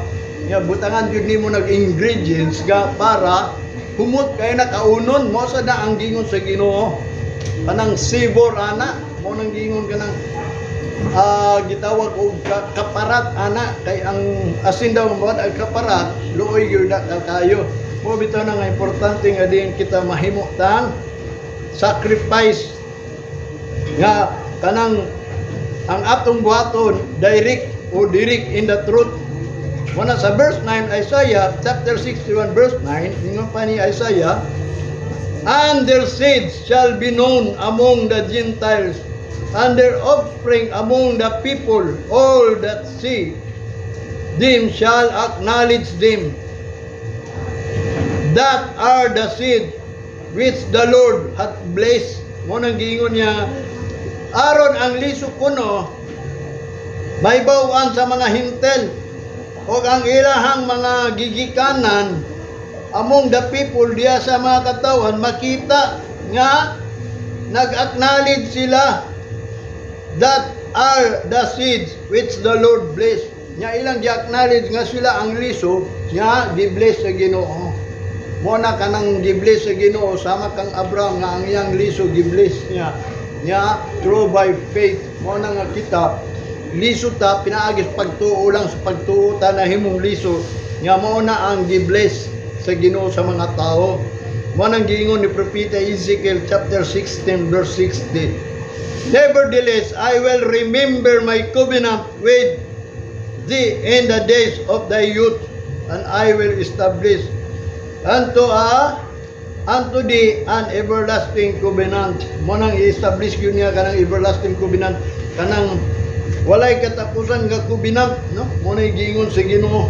nga butangan jud nimo nag-ingredients ga para humot kay nakaunon mo sa da ang gingon sa Ginoo. Kanang sibor ana mo nang gingon kanang gitawag og kaparat ana kay ang asin daw mo ang kaparat luoy gyud kayo. Mo bitaw na nga importante nga din kita mahimo tang sacrifice nga kanang ang atong buhaton direct in the truth. Muna sa verse 9, Isaiah chapter 61 verse 9, ingon pa ni Isaiah, and their seeds shall be known among the Gentiles, and their offspring among the people. All that see them shall acknowledge them, that are the seed which the Lord hath blessed. Muna giingon niya, aron ang liso kuno may bawaan sa mga hintel, o ang ilahang mga gigikanan among the people diya sa mga katawan, makita nga nag-acknowledge sila, that are the seeds which the Lord bless. Nya ilang gi-acknowledge nga sila ang liso nga gi-bless sa Ginoo. Mo na kanang gi-bless sa Ginoo sama kang Abraham nga ang iyang liso gi-bless niya. Nya through by faith mo na nga kita liso ta pinaagis pagtuo lang sa pagtuo ta na himong liso nga mao na ang gi-bless sa Ginoo sa mga tao. Mo nang giingon ni propeta Ezekiel chapter 16 verse 60. Nevertheless I will remember my covenant with thee in the days of thy youth, and I will establish unto thee an everlasting covenant. Mo nang i-establish yun niya kanang everlasting covenant, kanang walay katapusan nga covenant, no? Muna giingon sa Ginoo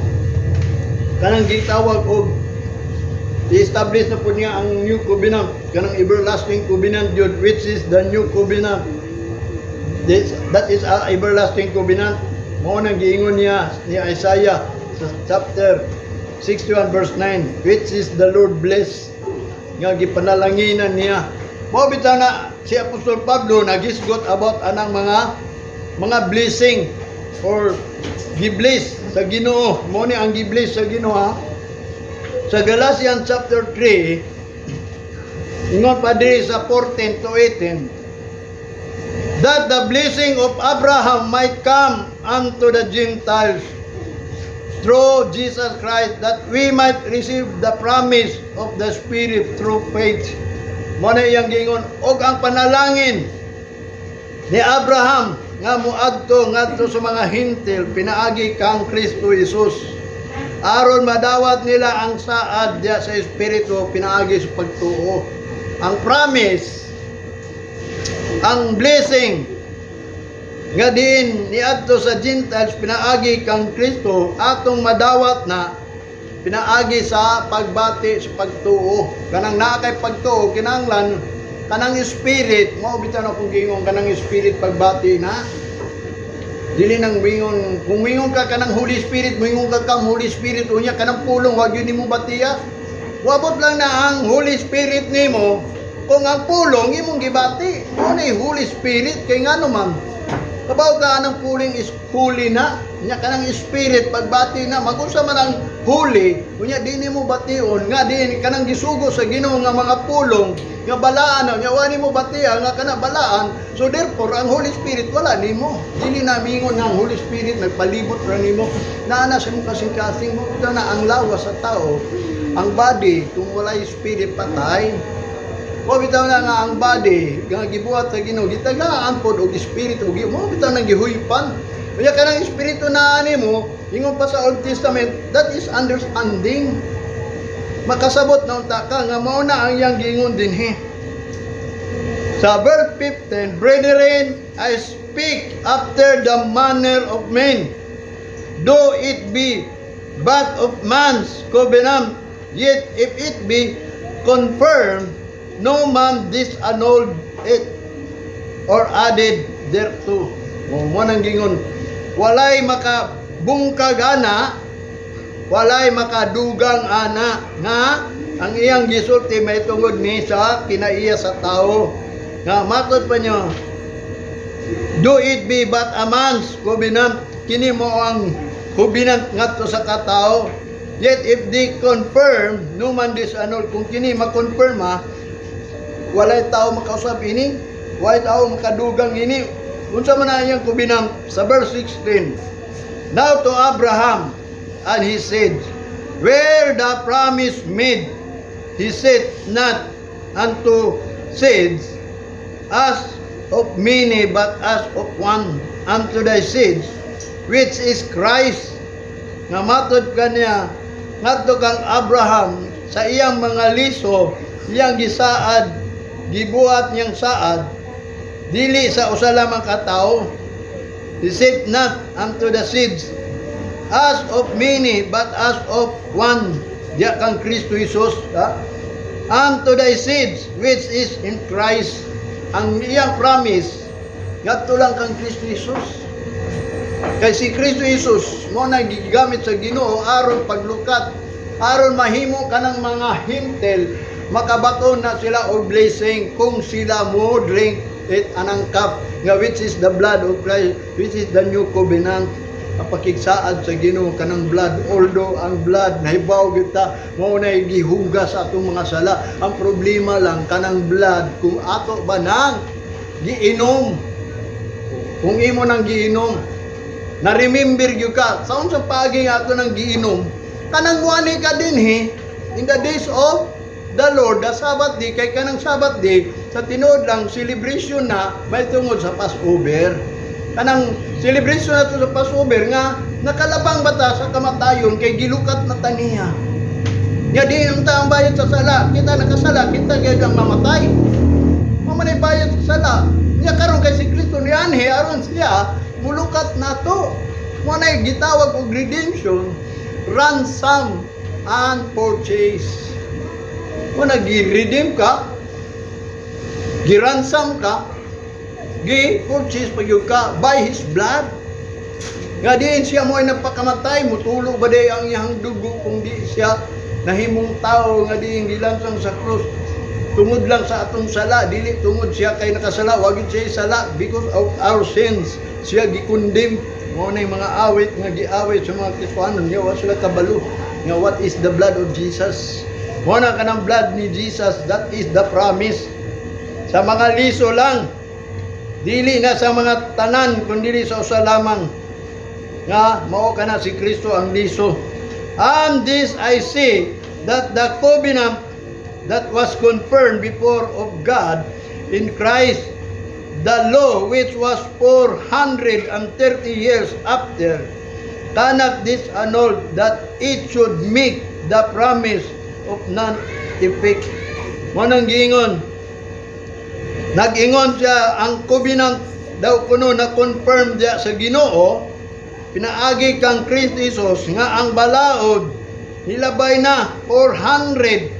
kanang gitawag og i-establish na po niya ang new covenant, kanang everlasting covenant yun, which is the new covenant. That is a everlasting covenant. Muna giingon niya ni Isaiah sa chapter 61 verse 9, which is the Lord bless, nga gipanalanginan niya. Mo bitaw na si Apostol Pablo nagisgot about anang mga blessing or gi-bless sa Ginoo. Mo ni ang gi-bless sa Ginoo ha? Sa Galatians chapter 3 ingon pa diri sa 14 to 18, that the blessing of Abraham might come unto the Gentiles through Jesus Christ, that we might receive the promise of the Spirit through faith. Mo na iyang giingon, og ang panalangin ni Abraham nga muadto ngadto sa mga hintil pinaagi kang Kristo Jesus, aron madawat nila ang saad diya sa Espiritu pinaagi sa pagtuo. Ang promise, ang blessing nga din niadto sa Gentiles pinaagi kang Kristo atong madawat na pinaagi sa pagbati sa pagtuo. Kanang naa kay pagtuo kinahanglan kanang spirit mo bitaw na kung gingon kanang spirit pagbati na dili nang wingon. Kung wingon ka kanang Holy Spirit, wingon ka kang Holy Spirit unya kanang pulong wag yun nimo batiya. Wabot lang na ang Holy Spirit nimo kung ang pulong imong gibati. Mo ni Holy Spirit kay ngano man kabaw ka anang puling is holy na nya kanang spirit pagbati na magunsa man ang holy unya dinhi mo bation nga din kanang gisugo sa Ginoo nga mga pulong nga balaan nya wani mo batiya nga kana balaan. So therefore ang Holy Spirit wala nimo, dili na mingon nga ang Holy Spirit nagpalibot ra nimo naana sa imong kasing-kasing mo na ang lawas sa tao, ang body kung wala spirit patay. Mo bitaw na nga ang body nga gibuhat sa Ginoo gitagaan pod og espiritu mo bitaw nang gihuypan. Unya kanang espiritu na nimo ingon pa sa Old Testament, that is understanding. Makasabot na unta ka nga mao na ang iyang giingon dinhi. Sa verse 15, brethren, I speak after the manner of men, though it be but of man's covenant, yet if it be confirmed no man disannulled it or added thereto. Mo nang gingon, walay makabungkag ana, walay makadugang ana nga ang iyang gisulti may tungod ni sa kinaiya sa tao. Nga matod pa nyo, do it be but a man's covenant, kini mo ang covenant ngadto sa katao. Yet if they confirm, no man disannul, kung kini makonfirma, walay tao makausap ini, walay tao makadugang ini. Unsa man na iyang covenant sa verse 16. Now to Abraham and he said, where the promise made, he said not unto seeds as of many, but as of one, unto thy seeds, which is Christ. Nga matod kaniya, ngadto kang Abraham sa iyang mga liso, iyang gisaad, gibuhat niyang saad, dili sa usa lamang ka tawo. He said not unto the seeds as of many, but as of one, diya kang Kristo Jesus, unto thy seeds, which is in Christ. Ang iyang promise, ngadto lang kang Kristo Jesus. Kay si Kristo Jesus mo na gigamit sa Ginoo aron paglukat, aron mahimo kanang mga hintel makabaton na sila og blessing kung sila mo drink it anang cup nga which is the blood of Christ, which is the new covenant. Apakigsaad sa Ginoo kanang blood, although ang blood nahibaw kita mo na gihugas sa atong mga sala. Ang problema lang kanang blood kung ato ba nang giinom, kung imo nang giinom, na-remember gyud ka sa unsang paagi nga ato nang giinom, kanang wani ka dinhi in the days of the Lord, the Sabbath day, kay kanang Sabbath day sa tinuod lang celebration na may tungod sa Passover. Kanang celebration nato sa Passover nga nakalabang bata sa kamatayon kay gilukat na taniya. Nga di ang bayad sa sala, kita nakasala, kita gyud ang mamatay. Mamanay bayad sa sala. Nya karon kay si Kristo nianhi aron siya mulukat nato. Mo na gitawag og redemption, ransom and purchase. Mo na gi-redeem ka, gi-ransom ka, gi-purchase pagyud ka by His blood. Nga diin siya mo ay nagpakamatay, mutulo ba day ang iyang dugo kung di siya nahimong tao nga diin gilansang sa krus. Tungod lang sa atong sala, dili tungod siya kay nakasala, wagid siya sala because of our sins. Siya gikondem. Mo na mga awit nga giawit sa mga Kristiyanon, nga wa sila kabalo. Nga what is the blood of Jesus? Mo na kanang blood ni Jesus, that is the promise. Sa mga liso lang, dili na sa mga tanan kundi sa usa lamang nga mao kana si Kristo ang liso. And this I say, that the covenant that was confirmed before of God in Christ, the law which was 430 years after, cannot disannul that it should make the promise of non-effect. Manang giingon, nag-ingon siya ang covenant daw kuno na confirm diya sa Ginoo, pinaagi kang Kristo Jesus nga ang balaod hilabay na 430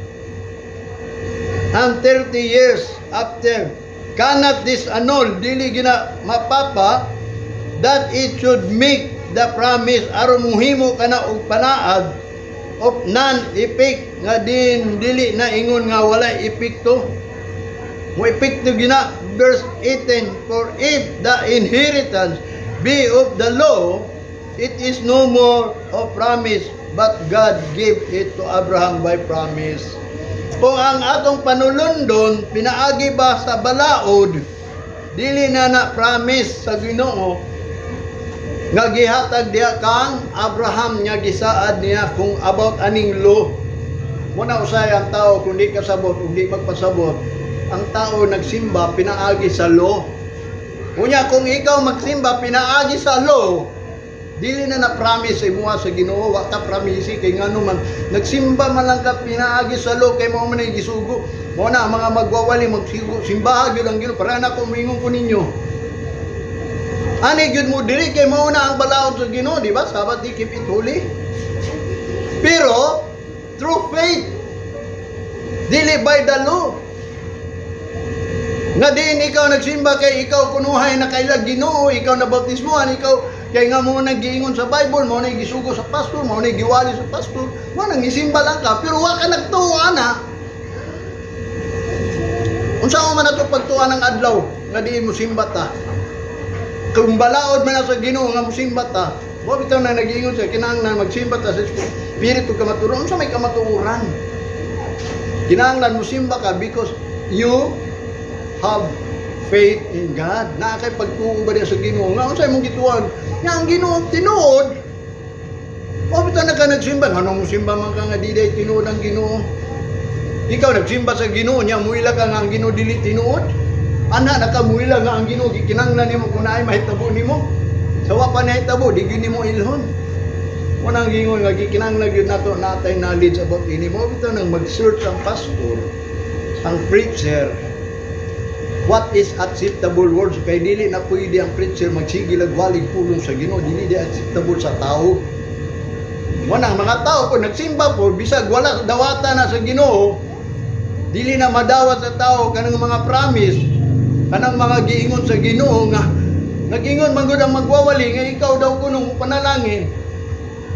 years after, cannot disannul, dili gina mapapa, that it should make the promise aron muhimo kana og panaad of non-effect, nga din dili na ingon nga wala epekto. Mo epekto gina verse 18, for if the inheritance be of the law, it is no more of promise, but God gave it to Abraham by promise. Kung ang atong panulundon pinaagi ba sa balaod, dili na na promise sa Ginoo nga gihatag diha kang Abraham nga gisaad niya kung about aning law. Muna usay ang tao kung di kasabot, kung di magpasabot, ang tao nagsimba pinaagi sa law. Unya kung ikaw magsimba pinaagi sa law, dili na na-promise sa imuha sa Ginoo, wa ka promise kay ngano man nagsimba man lang ka pinaagi sa law kay mao man ay gisugo. Mo na mga magwawali magsigo simbaha gyud ang Ginoo para na ko mingon ko ninyo. Ani gyud mo diri kay mao na ang balaod sa Ginoo, di ba? Sabat di keep it holy. Pero through faith, dili by the law. Nga din ikaw nagsimba kay ikaw kunuhay na kailag Ginoo, ikaw na bautismuhan, ikaw kay nga mo nag-giingon sa Bible, mo nang gisugo sa pastor, mo nang giwali sa pastor, mo nang gisimba lang ka, pero wa ka nagtuo ana. Unsa man ato pagtuan ng adlaw nga di mo simba ta? Kung balaod man sa Ginoo nga mo simba ta, wa bitaw na nag-giingon sa kinahanglan magsimba ta sa espiritu ka maturon, unsa may kamatuoran? Kinahanglan mo simba ka because you have faith in God. Na kay pagtuo ba sa Ginoo nga unsay mong gituan? Nga ang Ginoo tinuod. O bitaw na ka nagsimba, nganong simba man ka nga di day tinuod ang Ginoo? Ikaw nagsimba sa Ginoo nya muila ka nga ang Ginoo dili tinuod? Ana nakamuila nga ang Ginoo gikinahanglan nimo kun naay mahitabo nimo. Sa wa pa nahitabo di gyud nimo ilhon. Unang gingon nga gikinahanglan gyud nato natay knowledge about ini mo bitaw nang mag-search ang pastor, ang preacher. What is acceptable words? Kay dili na pwede ang preacher magsigil og walig pulong sa Ginoo, dili di acceptable sa tao. Wanang mga tao po nagsimba po bisag wala dawata na sa Ginoo, dili na madawat sa tao kanang mga promise, kanang mga giingon sa Ginoo nga nagingon man gud ang magwawali nga ikaw daw kunong panalangin.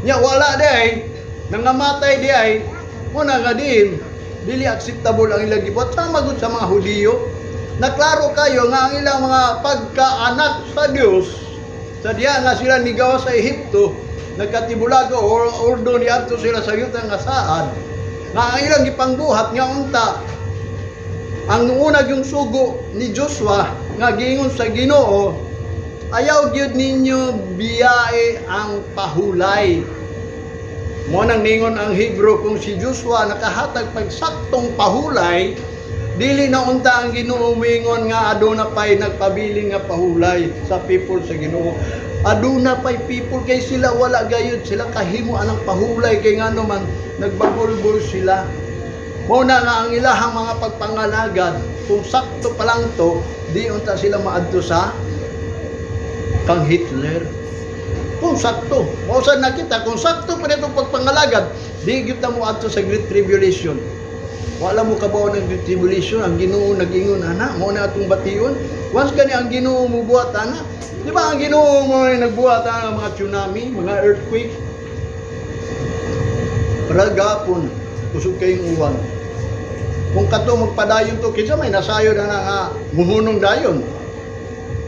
Nya wala day nangamatay di ay mo na nga dili acceptable ang ilang gibot sama gud sa mga Hudiyo. Naklaro kayo nga ang ilang mga pagkaanak sa Dios sa diya nga sila nigawa sa Ehipto, nagkatibulago o ordo ni adto sila sa yuta nga saan nga ang ilang gipangbuhat nga unta ang unag yung sugo ni Joshua nga giingon sa Ginoo, ayaw gyud ninyo biyae ang pahulay. Mo nang ningon ang Hebrew kung si Joshua nakahatag pagsaktong pahulay, dili na unta ang Ginoo mingon nga aduna pay nagpabiling nga pahulay sa people sa Ginoo. Aduna pay people kay sila wala gayud sila kahimo anang pahulay kay ngano man nagbabulbul sila. Mo na nga ang ilahang mga pagpangalagad kung sakto pa lang to, di unta sila maadto sa kang Hitler. Kung sakto, mo sa nakita kung sakto pa nitong pagpangalagad, di gyud ta mo adto sa Great Tribulation. Wala mo kabaw ng Great Tribulation, ang Ginoo nag-ingon ana, mo na atong bation. Once gani ang Ginoo mo buhat ana, di ba ang Ginoo mo nagbuhat ana mga tsunami, mga earthquake. Para gapon, kusog kayong uwan. Kung kato magpadayon to, kinsa may nasayod na nga muhunong dayon.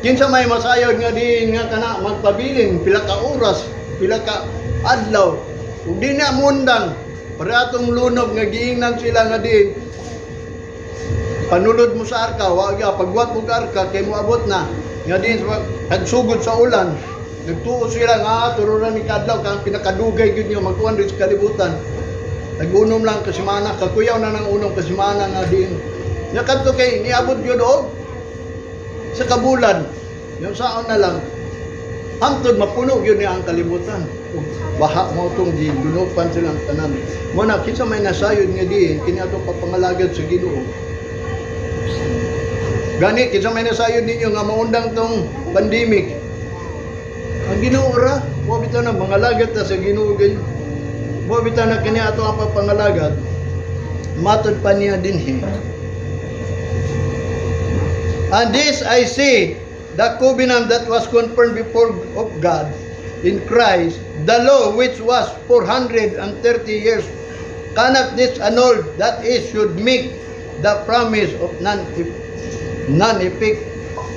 Kinsa may masayod nga din nga kana magpabiling pila ka oras, pila ka adlaw. Ug di na mundang para atong lunob nga giingnan sila nga din panulod mo sa arka, wag ya pagbuhat mo ka arka kay moabot na nga din nagsugod sa ulan. Nagtuo sila nga tururan ni kadlaw kang pinakadugay gyud niyo magkuan sa kalibutan. Nagunom lang kasimana, kakuyaw na ng unong kasimana nga din. Nya kadto kay niabot gyud og sa kabulan. Yung saon na lang hangtod mapuno gyud niya ang kalibutan. Baha mo tong gidunupan silang tanan. Mo na kinsa may nasayod nga diin kini ato papangalagad sa Ginoo. Gani kinsa may nasayod ninyo nga maundang tong pandemic. Ang Ginoo ra, wa bitaw na mangalagad ta sa Ginoo gay. Wa bitaw na kini ato ang papangalagad. Matod pa niya dinhi. And this I say, the covenant that was confirmed before of God in Christ, the law which was 430 years, cannot this annul, that is, should make the promise of non-effect.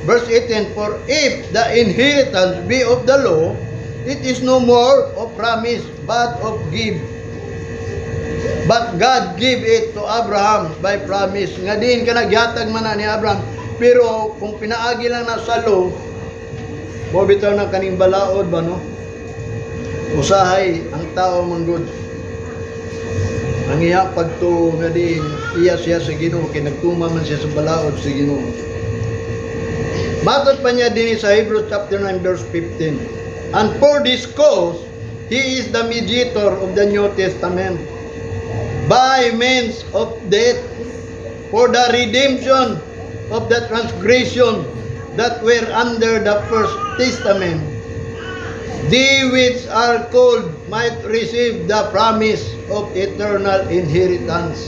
Verse 18, for if the inheritance be of the law, it is no more of promise, but of give. But God gave it to Abraham by promise. Nga din ka nagyatag man na ni Abraham. Pero kung pinaagi lang na sa law, mo bitaw na kaning balaod ba no? Usahay ang tao manggod. Ang iya pagto nga din iya siya sa Ginoo kay nagtuma man siya sa balaod sa Ginoo. Matod pa niya din sa Hebrews chapter 9 verse 15. And for this cause, he is the mediator of the New Testament by means of death for the redemption of the transgression that were under the first testament, they which are called might receive the promise of eternal inheritance.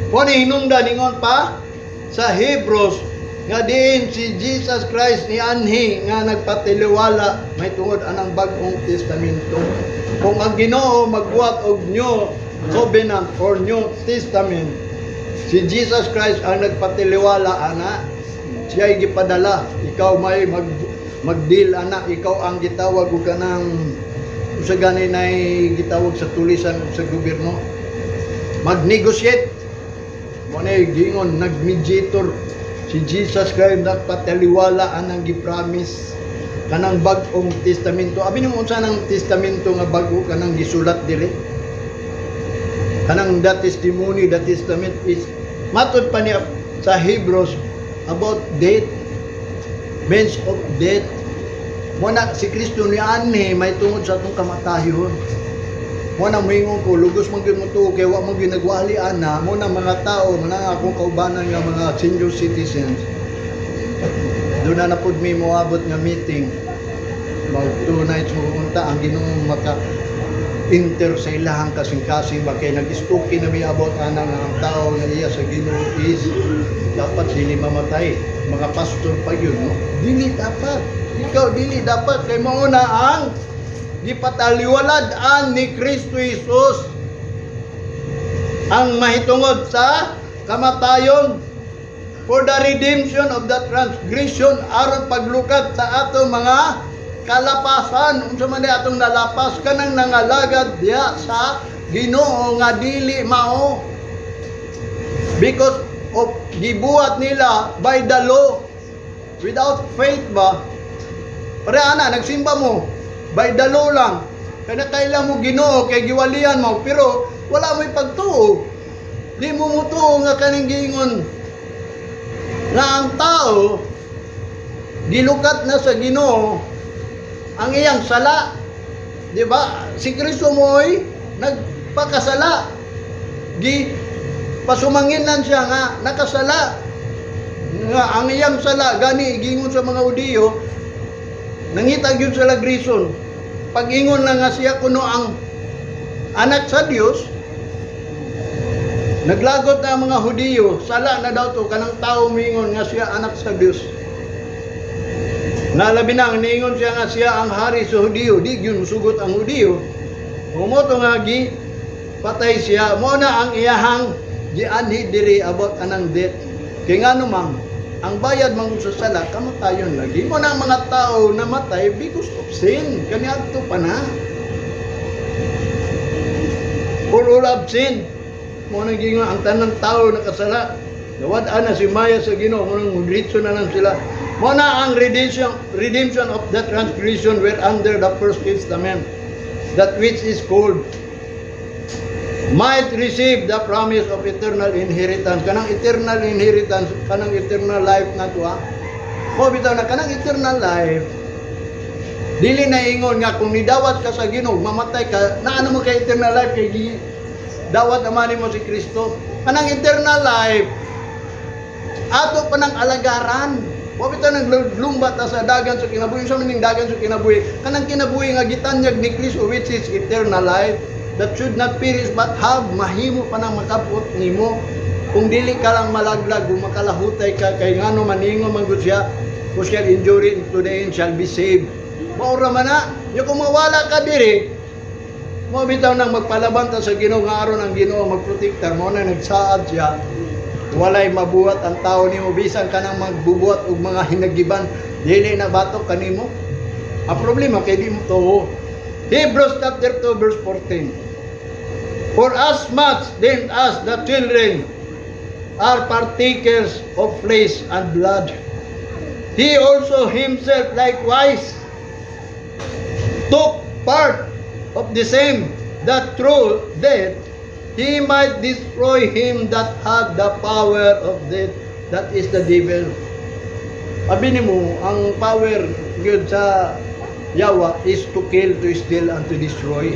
Kung hinungdan ningon pa sa Hebrews nga diin si Jesus Christ ni anhi nga nagpatiliwala may tungod anang bagong testamento. Kung ang Ginoo magbuhat og new covenant or new testament, si Jesus Christ ang nagpatiliwala ana, siya ay gipadala, ikaw may magdeal ana, ikaw ang gitawag og kanang sa ganay nay gitawag sa tulisan sa gobyerno, mag-negotiate mo na gingon nag-mediator. Si Jesus Christ nagpataliwala anang gipromise kanang bag-ong testamento. Abi nimo unsa nang testamento nga bag-o kanang gisulat diri? Kanang the testimony, the testament is matod pa niya sa Hebrews about death, means of death. Muna si Kristo ni ani may tungod sa atong kamatayon. Muna moingon ko lugos man gyud mo to kay wa mo ginagwali ana, muna mga tao mga akong kaubanan nga mga senior citizens. Doon na napod mi moabot nga meeting. Mag 2 nights mo unta ang Ginoo maka enter sa ilahang kasing-kasing ba kay nag-istuki na may about ana nga ang tao nga iya sa Ginoo is dapat dili mamatay. Mga pastor pa yun, no? Dili dapat. Ikaw dili dapat kay mao na ang gipataliwalaan ni Kristo Jesus ang mahitungod sa kamatayon for the redemption of the transgression aron paglukat sa atong mga kalapasan unsa man atong nalapas kanang nangalagad diha sa Ginoo nga dili mao because of gibuhat nila by the law without faith ba pare ana nagsimba mo by the law lang kaya kailan mo Ginoo kay giwalian mo pero wala mo'y pagtuo di mo mutuo nga kaning giingon nga ang tao gilukat na sa Ginoo ang iyang sala, di ba? Si Kristo mo'y nagpakasala. Pasumanginan siya nga nakasala. Nga ang iyang sala gani gingon sa mga Hudiyo, nangitag yun sa lagrison. Pag-ingon na nga siya kuno ang anak sa Dios, naglagot na ang mga Hudiyo, sala na daw to kanang tao mingon nga siya anak sa Dios. Nalabi na, niingon siya nga siya ang hari sa Hudiyo, di yun sugot ang Hudiyo. Umoto nga patay siya, mo na ang iyahang gianhi diri about anang death. Kaya nga naman, ang bayad mang sa sala, kamatayon lagi. Mo na ang mga tao namatay because of sin. Kaniadto pa na. For all of sin. Mo na gingon, ang tanang tao nakasala. Nawad ana si Maya sa Ginoo, mo nang mudritso na lang sila. Muna ang redemption of the transgression were under the first testament, that which is called might receive the promise of eternal inheritance. Kanang eternal inheritance, kanang eternal life na to ha. Ko bitaw na kanang eternal life. Dili na ingon nga kung nidawat ka sa Ginoo, mamatay ka, naano mo kay eternal life kay dawat naman mo si Kristo. Kanang eternal life ato pa ng alagaran. Wa bitaw naglumbat sa dagan sa kinabuhi, sa maning dagan sa kinabuhi. Kanang kinabuhi nga gitanyag ni Kristo which is eternal life that should not perish but have mahimo pa nang makabot nimo. Kung dili ka lang malaglag, kung makalahutay ka kay ngano maningon man gud siya, who shall endure it to the end shall be saved. Maura man na, yo kung mawala ka diri, mo bitaw nang magpalabanta sa Ginoo nga aron ang Ginoo magprotektar mo na nagsaad siya. Walay mabuhat ang tao nimo bisan ka nang magbubuhat og mga hinagiban dili na batok kanimo. Ang problema kay di mo to. Hebrews chapter 2 verse 14. For as much then as the children are partakers of flesh and blood, he also himself likewise took part of the same, that through death he might destroy him that had the power of death, that is the devil. Abi nimo, ang power gyud sa Yawa is to kill, to steal, and to destroy.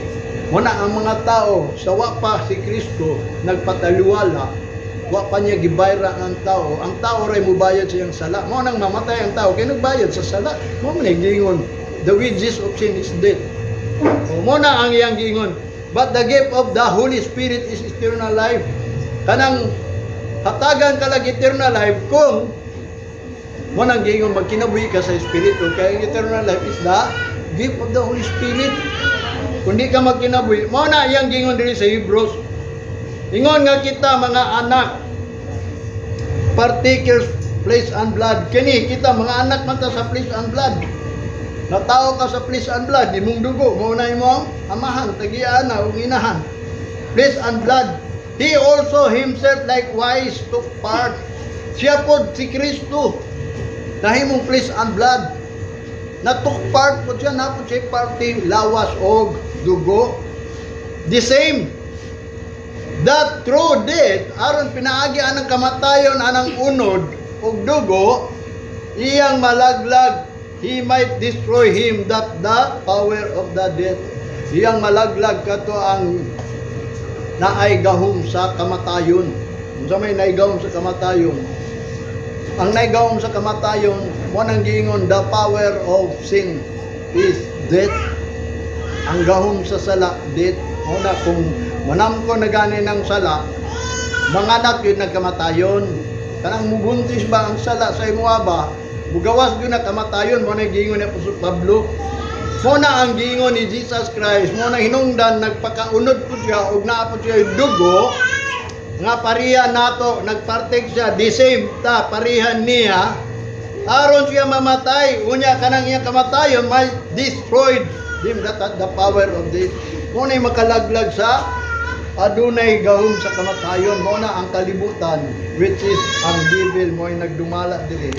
Muna ang mga tao sa wa pa si Kristo nagpataliwala, wa pa niya gibayra ang tao. Ang tao ray mubayad sa iyang sala. Mo nang mamatay ang tao kay nagbayad sa sala. Mo man gingon, the wages of sin is death. Mo na ang iyang gingon, but the gift of the Holy Spirit is eternal life. Kanang hatagan ka lang eternal life kung Mo nang giingon magkinabuhi ka sa espiritu kaya ang eternal life is the gift of the Holy Spirit. Kundi ka magkinabuhi, mo na iyang giingon diri sa Hebrews. Ingon nga kita mga anak, partakers flesh and blood. Kini kita mga anak man ta sa flesh and blood. Natao ka sa flesh and blood, imong dugo, mo na imong amahan, tagiana ug inahan. Flesh and blood. He also himself likewise took part. Siya pod si Kristo. Nahimong flesh and blood. Na took part po siya, na po siya party, lawas og dugo. The same. That through death, aron pinaagi anang kamatayon anang unod og dugo, iyang malaglag, he might destroy him that the power of the death. Iyang malaglag kato ang naay gahom sa kamatayon. Unsa may naigahom sa kamatayon? Ang naigahom sa kamatayon, mo nang giingon, the power of sin is death. Ang gahom sa sala, death. O na kung manamko na gani ng sala, mga anak yun nagkamatayon. Kanang mubuntis ba ang sala sa imuha ba? Bugawas yun na kamatayon, mo na giingon ni Apostol Pablo. Mo na ang giingon ni Jesus Christ, mo na hinungdan, nagpakaunod po siya, ug naapot siya yung dugo, nga parihan nato, nagpartek siya, the same ta, parihan niya, aron siya mamatay, unya kanang iyang kamatayon, may destroyed him, that the power of this. Mo na makalaglag sa adunay gahom sa kamatayon, mo na ang kalibutan, which is ang devil, mo ay nagdumala dili.